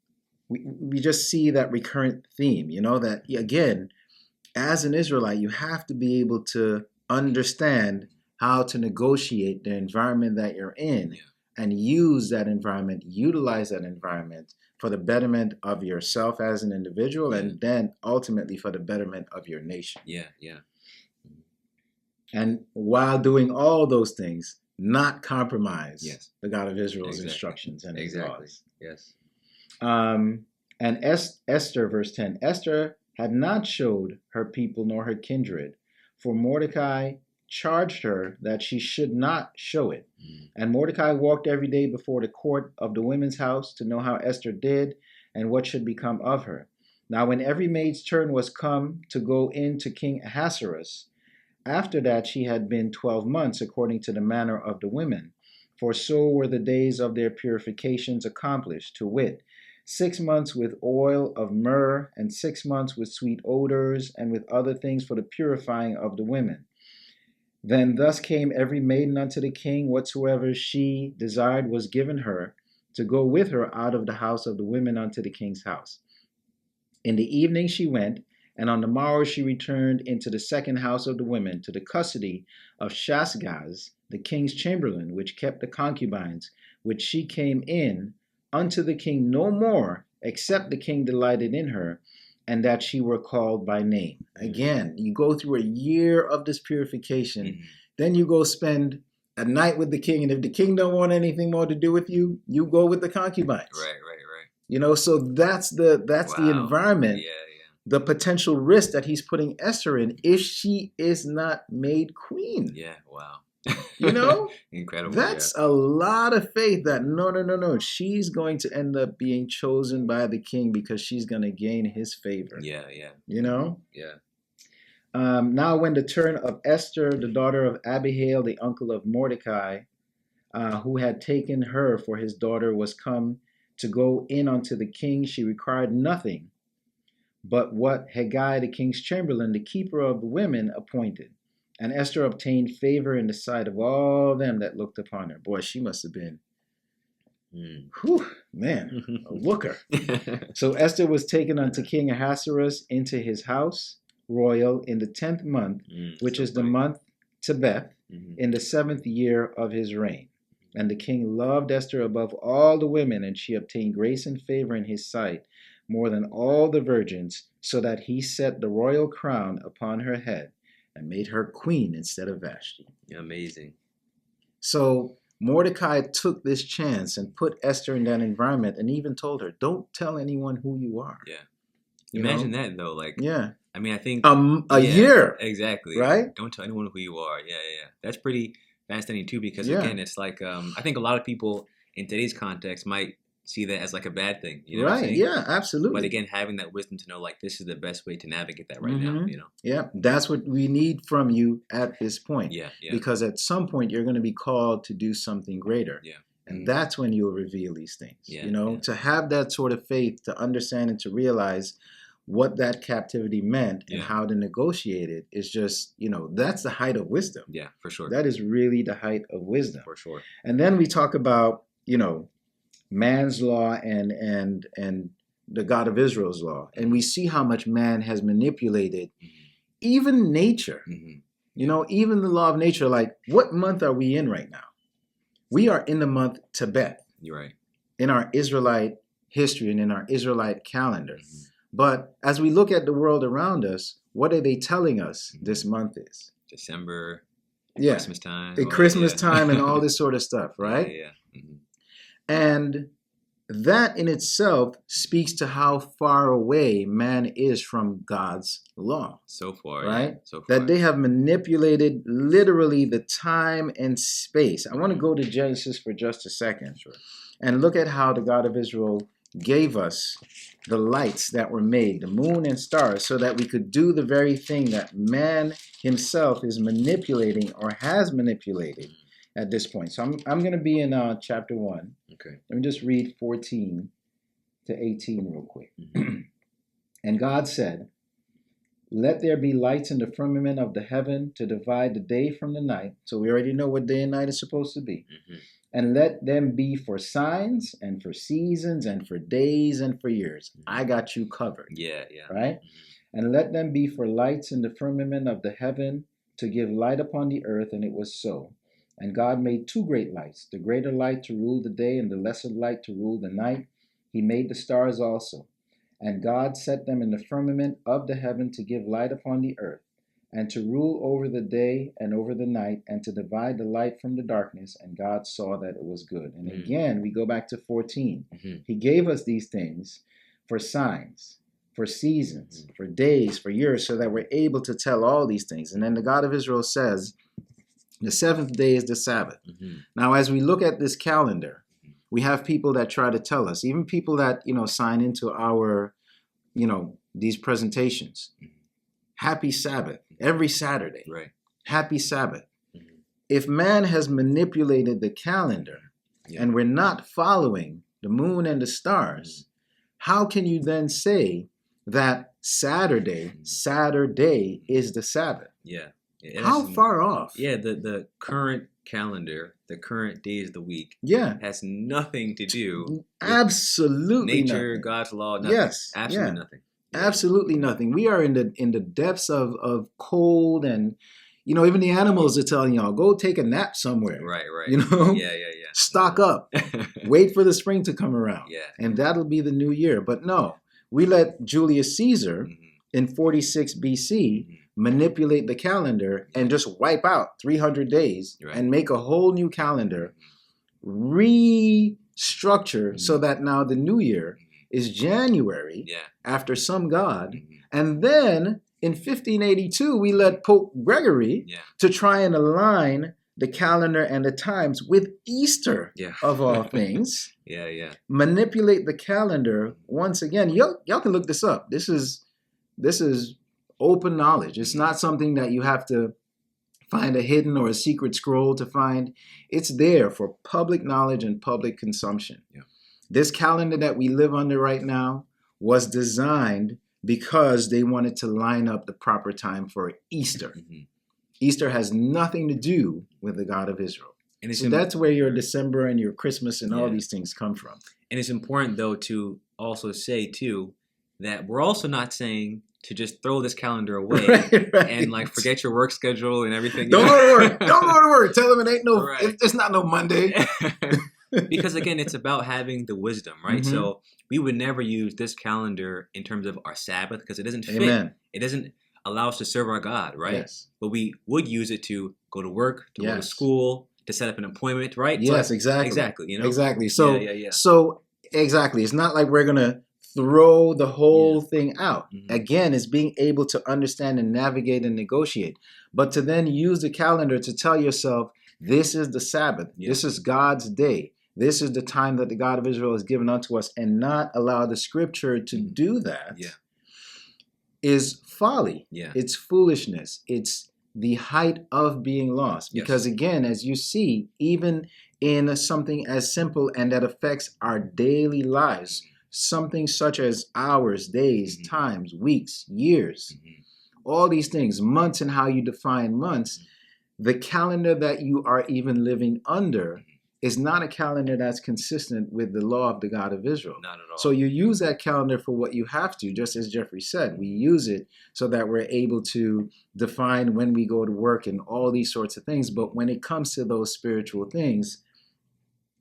we just see that recurrent theme, that again, as an Israelite, you have to be able to understand how to negotiate the environment that you're in and use that environment, utilize that environment for the betterment of yourself as an individual and then ultimately for the betterment of your nation. Yeah. And while doing all those things, not compromise the God of Israel's instructions and his laws. Yes. And Esther, verse 10, Esther had not showed her people nor her kindred, for Mordecai charged her that she should not show it. And Mordecai walked every day before the court of the women's house to know how Esther did and what should become of her. Now when every maid's turn was come to go in to King Ahasuerus, after that she had been 12 months according to the manner of the women, for so were the days of their purifications accomplished, to wit, 6 months with oil of myrrh, and 6 months with sweet odors, and with other things for the purifying of the women. Then thus came every maiden unto the king, whatsoever she desired was given her, to go with her out of the house of the women unto the king's house. In the evening she went, and on the morrow she returned into the second house of the women, to the custody of Shashgaz, the king's chamberlain, which kept the concubines, which she came in unto the king no more, except the king delighted in her, and that she were called by name. Again, you go through a year of this purification, then you go spend a night with the king, and if the king don't want anything more to do with you, you go with the concubines. Right. So that's the environment. Yeah. The potential risk that he's putting Esther in if she is not made queen. Yeah, wow. Incredible. That's a lot of faith that no. She's going to end up being chosen by the king because she's going to gain his favor. Yeah. Yeah. Now when the turn of Esther, the daughter of Abihail, the uncle of Mordecai, who had taken her for his daughter, was come to go in unto the king, she required nothing but what Haggai, the king's chamberlain, the keeper of the women, appointed. And Esther obtained favor in the sight of all them that looked upon her. Boy, she must have been, a looker. So Esther was taken unto King Ahasuerus into his house royal in the 10th month, which is the month Tebeth, in the 7th year of his reign. And the king loved Esther above all the women, and she obtained grace and favor in his sight, more than all the virgins, so that he set the royal crown upon her head and made her queen instead of Vashti. Amazing. So Mordecai took this chance and put Esther in that environment and even told her, don't tell anyone who you are. Yeah. Imagine that, though. I mean, I think... a year. Exactly. Right? Don't tell anyone who you are. Yeah. That's pretty fascinating, too, because, again, it's like... I think a lot of people in today's context might see that as like a bad thing. You know right. what I'm saying? Yeah, absolutely. But again, having that wisdom to know like this is the best way to navigate that right now. You know? Yeah, that's what we need from you at this point. Yeah. Because at some point you're going to be called to do something greater. Yeah. And that's when you'll reveal these things. Yeah. You know, to have that sort of faith, to understand and to realize what that captivity meant and how to negotiate it is just, you know, that's the height of wisdom. Yeah, for sure. That is really the height of wisdom. For sure. And then we talk about, you know, man's law and the God of Israel's law. And we see how much man has manipulated even nature. You know, even the law of nature. Like, what month are we in right now? We are in the month Tebet. You're right. In our Israelite history and in our Israelite calendar. But as we look at the world around us, what are they telling us this month is? December, yeah. Christmas time. Christmas time and all this sort of stuff, right? Yeah. And that in itself speaks to how far away man is from God's law. So far, right? So far. That they have manipulated literally the time and space. I want to go to Genesis for just a second and look at how the God of Israel gave us the lights that were made, the moon and stars, so that we could do the very thing that man himself is manipulating or has manipulated at this point. So I'm going to be in chapter 1. Okay. Let me just read 14 to 18 real quick. And God said, "Let there be lights in the firmament of the heaven to divide the day from the night." So we already know what day and night is supposed to be. "And let them be for signs and for seasons and for days and for years." I got you covered. Yeah. Right? "And let them be for lights in the firmament of the heaven to give light upon the earth." And it was so. And God made 2 great lights, the greater light to rule the day and the lesser light to rule the night. He made the stars also. And God set them in the firmament of the heaven to give light upon the earth, and to rule over the day and over the night, and to divide the light from the darkness. And God saw that it was good. And again, we go back to 14. He gave us these things for signs, for seasons, for days, for years, so that we're able to tell all these things. And then the God of Israel says, the 7th day is the Sabbath. Now, as we look at this calendar, we have people that try to tell us, even people that, you know, sign into our, you know, these presentations. Happy Sabbath every Saturday. Right. Happy Sabbath. If man has manipulated the calendar and we're not following the moon and the stars, how can you then say that Saturday is the Sabbath? Yeah. How far off? Yeah, the current calendar, the current days of the week, has nothing to do absolutely with nature, nothing. God's law, nothing. Yes, absolutely nothing. Absolutely nothing. We are in the depths of cold, and you know, even the animals are telling y'all, go take a nap somewhere. Right. You know, yeah. Stock up. Wait for the spring to come around. Yeah, and that'll be the new year. But no, we let Julius Caesar in 46 BC. Manipulate the calendar and just wipe out 300 days and make a whole new calendar, restructure so that now the new year is January after some god. And then in 1582, we let Pope Gregory to try and align the calendar and the times with Easter of all things. Manipulate the calendar once again. Y'all can look this up. This is open knowledge. It's not something that you have to find a hidden or a secret scroll to find. It's there for public knowledge and public consumption. This calendar that we live under right now was designed because they wanted to line up the proper time for Easter. Easter has nothing to do with the God of Israel. And so that's where your December and your Christmas and all these things come from. And it's important, though, to also say, too, that we're also not saying to just throw this calendar away and like forget your work schedule and everything. Don't go to work. Don't go to work. Tell them it ain't no, it's not no Monday. Because again, it's about having the wisdom, right? So we would never use this calendar in terms of our Sabbath because it doesn't fit. Amen. It doesn't allow us to serve our God, right? Yes. But we would use it to go to work, to go to school, to set up an appointment, right? Yes, so, exactly. Exactly. You know? Exactly. So, yeah. So exactly. It's not like we're going to throw the whole thing out. Again, it's being able to understand and navigate and negotiate. But to then use the calendar to tell yourself, this is the Sabbath. This is God's day. this is the time that the God of Israel has given unto us, and not allow the scripture to do that, is folly. It's foolishness. It's the height of being lost. Because again, as you see, even in something as simple and that affects our daily lives, something such as hours, days, times, weeks, years, all these things, months and how you define months, the calendar that you are even living under is not a calendar that's consistent with the law of the God of Israel. Not at all. So you use that calendar for what you have to, just as Jeffrey said. We use it so that we're able to define when we go to work and all these sorts of things. But when it comes to those spiritual things,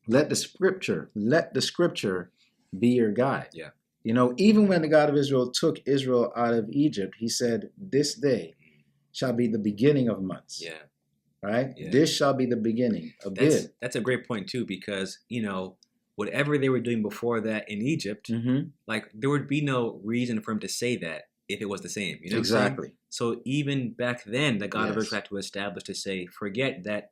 let the scripture be your guide. Yeah. You know, even when the God of Israel took Israel out of Egypt, he said, this day shall be the beginning of months. Yeah. Right? Yeah. This shall be the beginning of bid. That's a great point too, because, you know, whatever they were doing before that in Egypt, like there would be no reason for him to say that if it was the same. You know exactly. So even back then, the God of Israel had to establish to say, forget that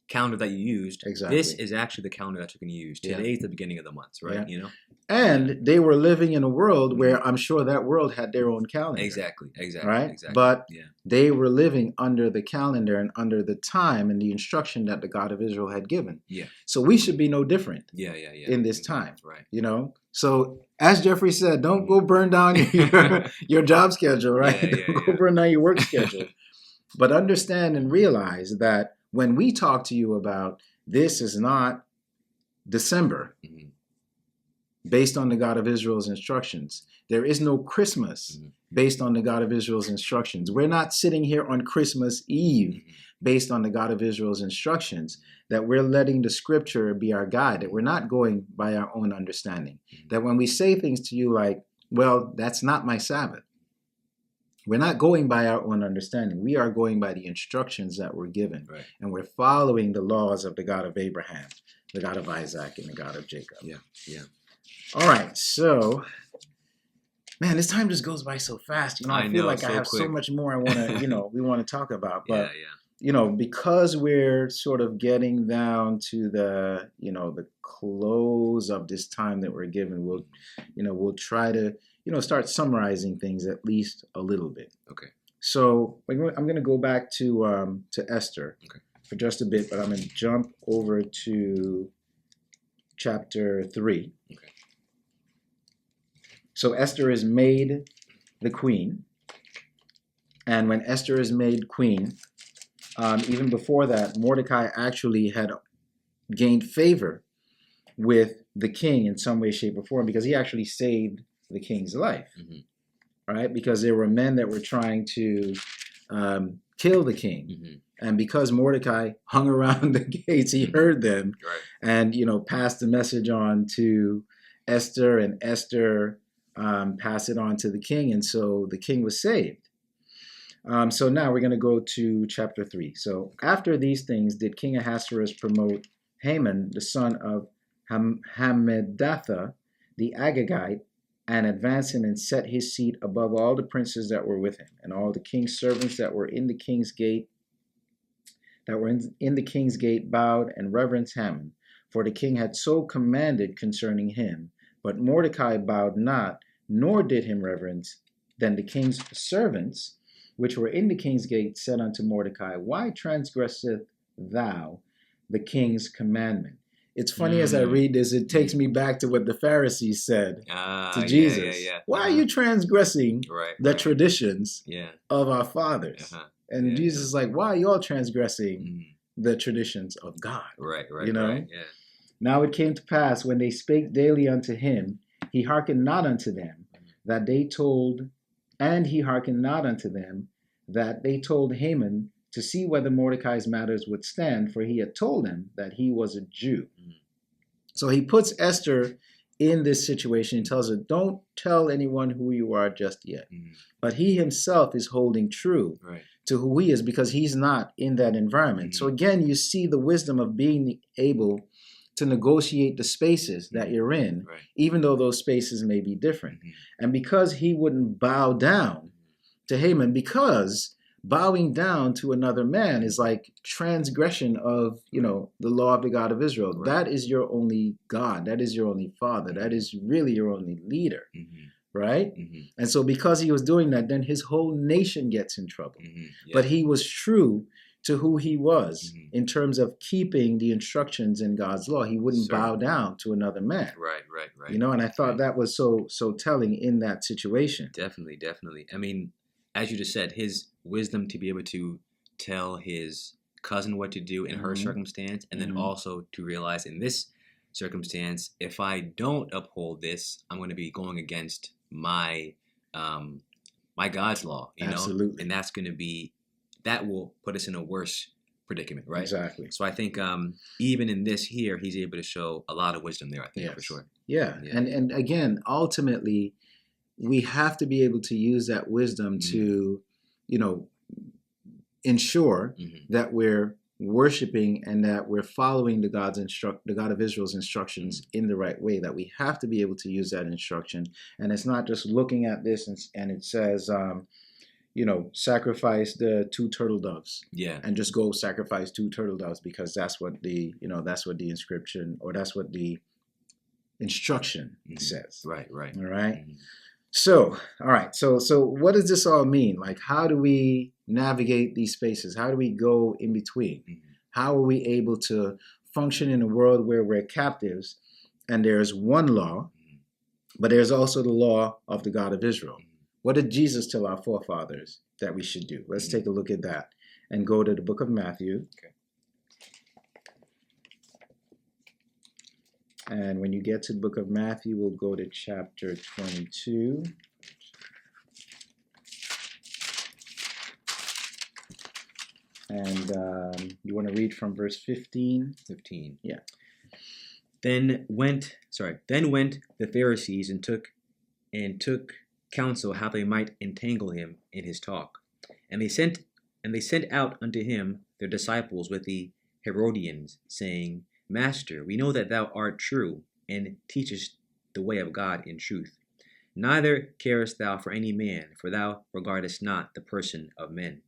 calendar that you used. Exactly. This is actually the calendar that you're going to use. Today is the beginning of the months, right? Yeah. You know? And they were living in a world where I'm sure that world had their own calendar. Exactly. Right? Exactly. But they were living under the calendar and under the time and the instruction that the God of Israel had given. Yeah. So we should be no different in this time. Right. You know? So as Jeffrey said, don't go burn down your job schedule, right? Don't go burn down your work schedule. But understand and realize that when we talk to you about this is not December, based on the God of Israel's instructions. There is no Christmas based on the God of Israel's instructions. We're not sitting here on Christmas Eve based on the God of Israel's instructions, that we're letting the scripture be our guide, that we're not going by our own understanding. That when we say things to you like, well, that's not my Sabbath, we're not going by our own understanding. We are going by the instructions that were given. Right. And we're following the laws of the God of Abraham, the God of Isaac, and the God of Jacob. Yeah. All right, so, man, this time just goes by so fast. You know, I feel like I have so much more I want to, we want to talk about. But, because we're sort of getting down to the, the close of this time that we're given, we'll try to, start summarizing things at least a little bit. Okay. So I'm going to go back to Esther for just a bit, but I'm going to jump over to chapter 3. Okay. So Esther is made the queen. And when Esther is made queen, even before that, Mordecai actually had gained favor with the king in some way, shape, or form, because he actually saved the king's life. Right? Because there were men that were trying to kill the king. And because Mordecai hung around the gates, he heard them and, passed the message on to Esther, and Esther pass it on to the king, and so the king was saved. So now we're going to go to chapter 3. So after these things did King Ahasuerus promote Haman, the son of Hammedatha, the Agagite, and advance him and set his seat above all the princes that were with him, and all the king's servants that were in the king's gate, bowed and reverenced Haman, for the king had so commanded concerning him. But Mordecai bowed not, nor did him reverence. Then the king's servants, which were in the king's gate, said unto Mordecai, Why transgresseth thou the king's commandment? It's funny as I read this, it takes me back to what the Pharisees said to Jesus. Why are you transgressing the traditions of our fathers? And Jesus is like, why are you all transgressing the traditions of God? Right. Now it came to pass, when they spake daily unto him, he hearkened not unto them, he hearkened not unto them, that they told Haman to see whether Mordecai's matters would stand, for he had told them that he was a Jew. So he puts Esther in this situation. He tells her, don't tell anyone who you are just yet. But he himself is holding true to who he is, because he's not in that environment. So again, you see the wisdom of being able to negotiate the spaces that you're in, even though those spaces may be different. And because he wouldn't bow down to Haman, because bowing down to another man is like transgression of, the law of the God of Israel. Right. That is your only God. That is your only Father. That is really your only leader. Right? And so because he was doing that, then his whole nation gets in trouble. But he was true to who he was in terms of keeping the instructions in God's law. He wouldn't bow down to another man. Right. And I thought that was so telling in that situation. Definitely. I mean, as you just said, his wisdom to be able to tell his cousin what to do in her circumstance, and then also to realize in this circumstance, if I don't uphold this, I'm going to be going against my my God's law, Absolutely. And that will put us in a worse predicament, right? Exactly. So I think even in this here, he's able to show a lot of wisdom there, I think, for sure. Yeah. And again, ultimately, we have to be able to use that wisdom to, ensure that we're worshiping and that we're following the God of Israel's instructions in the right way, that we have to be able to use that instruction. And it's not just looking at this and it says, sacrifice the 2 turtle doves. Yeah. And just go sacrifice 2 turtle doves because that's what the inscription, or that's what the instruction says. Right. All right. So, all right. So what does this all mean? Like, how do we navigate these spaces? How do we go in between? How are we able to function in a world where we're captives and there's one law, but there's also the law of the God of Israel? What did Jesus tell our forefathers that we should do? Let's take a look at that and go to the book of Matthew. Okay. And when you get to the book of Matthew, we'll go to chapter 22. And you want to read from verse 15? 15. Yeah. Then went the Pharisees and took counsel how they might entangle him in his talk. And they sent out unto him their disciples with the Herodians, saying, Master, we know that thou art true, and teachest the way of God in truth. Neither carest thou for any man, for thou regardest not the person of men.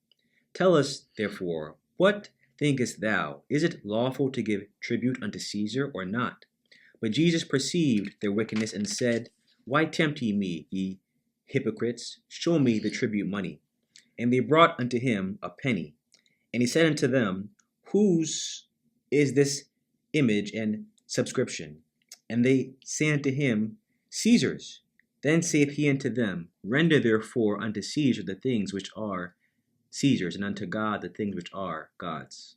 Tell us, therefore, what thinkest thou? Is it lawful to give tribute unto Caesar, or not? But Jesus perceived their wickedness, and said, Why tempt ye me, ye hypocrites? Show me the tribute money. And they brought unto him a penny. And he said unto them, Whose is this image and subscription? And they say unto him, Caesar's. Then saith he unto them, Render therefore unto Caesar the things which are Caesar's, and unto God the things which are God's.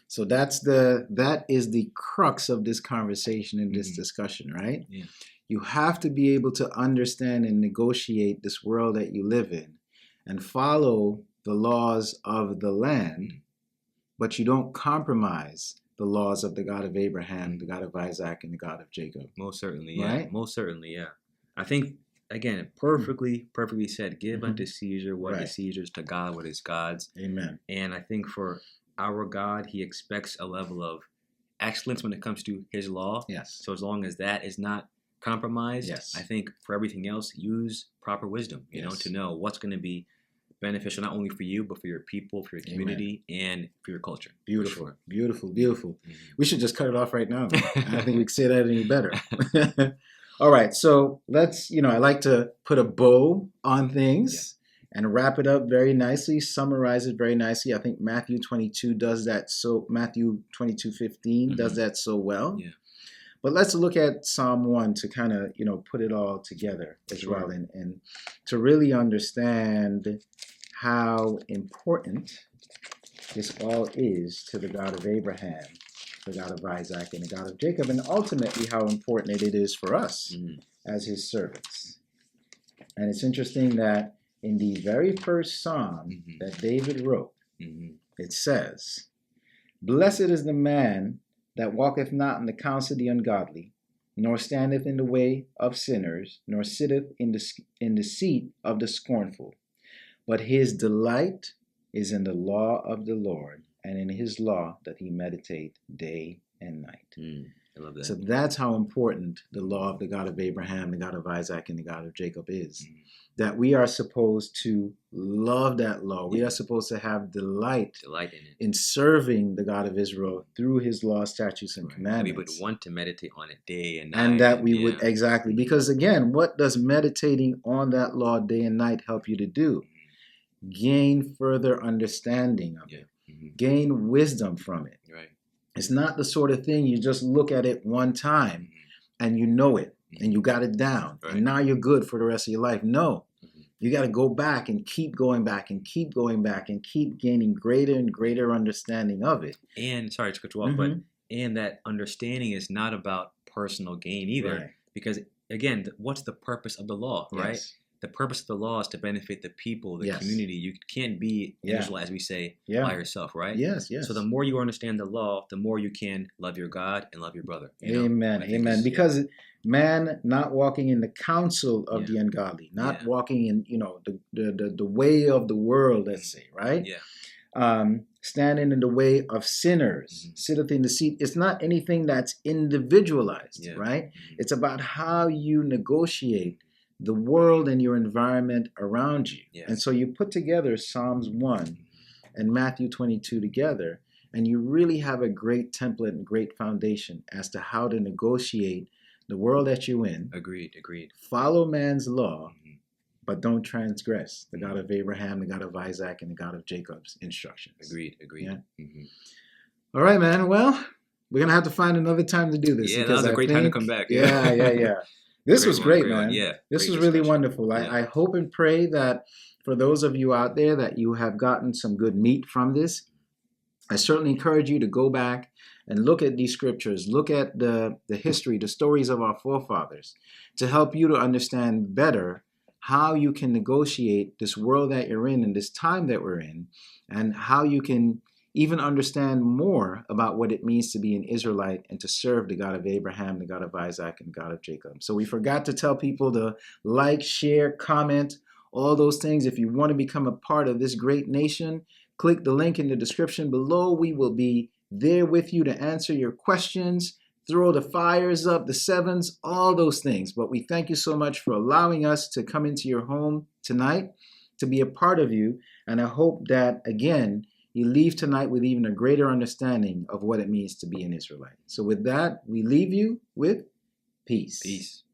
So that is the crux of this conversation and this discussion, right? Yeah. You have to be able to understand and negotiate this world that you live in and follow the laws of the land, but you don't compromise the laws of the God of Abraham, the God of Isaac, and the God of Jacob. Most certainly, yeah. Right? Most certainly, yeah. I think, again, perfectly said, give unto Caesar what is Caesar's, to God what is God's. Amen. And I think for our God, he expects a level of excellence when it comes to his law. Yes. So as long as that is not compromised, yes. I think for everything else, use proper wisdom, you know, to know what's going to be beneficial not only for you, but for your people, for your community, and for your culture. Beautiful, sure. beautiful. We should just cut it off right now. I don't think we could say that any better. All right, so let's, I like to put a bow on things and wrap it up very nicely, summarize it very nicely. I think Matthew 22 does that. So Matthew 22:15 does that so well. Yeah. But let's look at Psalm 1 to kind of, put it all together as well and to really understand how important this all is to the God of Abraham, the God of Isaac, and the God of Jacob, and ultimately how important it is for us as his servants. And it's interesting that in the very first psalm that David wrote, it says, Blessed is the man that walketh not in the counsel of the ungodly, nor standeth in the way of sinners, nor sitteth in the seat of the scornful. But his delight is in the law of the Lord, and in his law doth he meditate day and night. I love that. So that's how important the law of the God of Abraham, the God of Isaac, and the God of Jacob is. Mm-hmm. That we are supposed to love that law. We are supposed to have delight in serving the God of Israel through his law, statutes, and commandments. And we would want to meditate on it day and night. And that we would, exactly. Because again, what does meditating on that law day and night help you to do? Gain further understanding of it. Mm-hmm. Gain wisdom from it. Right. It's not the sort of thing you just look at it one time and you know it and you got it down. Right. And now you're good for the rest of your life. No. You got to go back and keep going back and keep going back and keep gaining greater and greater understanding of it. And, sorry to cut you off, but and that understanding is not about personal gain either. Right. Because, again, what's the purpose of the law, right? The purpose of the law is to benefit the people, the community. You can't be an Israelite, as we say, by yourself, right? Yes. So the more you understand the law, the more you can love your God and love your brother. Amen. Because man not walking in the counsel of the ungodly, not walking in, the way of the world, let's say, right? Standing in the way of sinners, sitteth in the seat. It's not anything that's individualized, right? It's about how you negotiate the world and your environment around you. And so you put together Psalms 1 and Matthew 22 together, and you really have a great template and great foundation as to how to negotiate the world that you're in. Agreed. Follow man's law, but don't transgress the God of Abraham, the God of Isaac, and the God of Jacob's instructions. Agreed. Yeah? All right, man. Well, we're going to have to find another time to do this. Yeah, that was a great time to come back. Yeah. This was great, man. Yeah, this was really wonderful. I hope and pray that for those of you out there that you have gotten some good meat from this. I certainly encourage you to go back and look at these scriptures, look at the history, the stories of our forefathers, to help you to understand better how you can negotiate this world that you're in and this time that we're in, and how you can even understand more about what it means to be an Israelite and to serve the God of Abraham, the God of Isaac, and the God of Jacob. So we forgot to tell people to like, share, comment, all those things. If you want to become a part of this great nation, click the link in the description below. We will be there with you to answer your questions, throw the fires up, the sevens, all those things. But we thank you so much for allowing us to come into your home tonight, to be a part of you. And I hope that, again, you leave tonight with even a greater understanding of what it means to be an Israelite. So with that, we leave you with peace. Peace.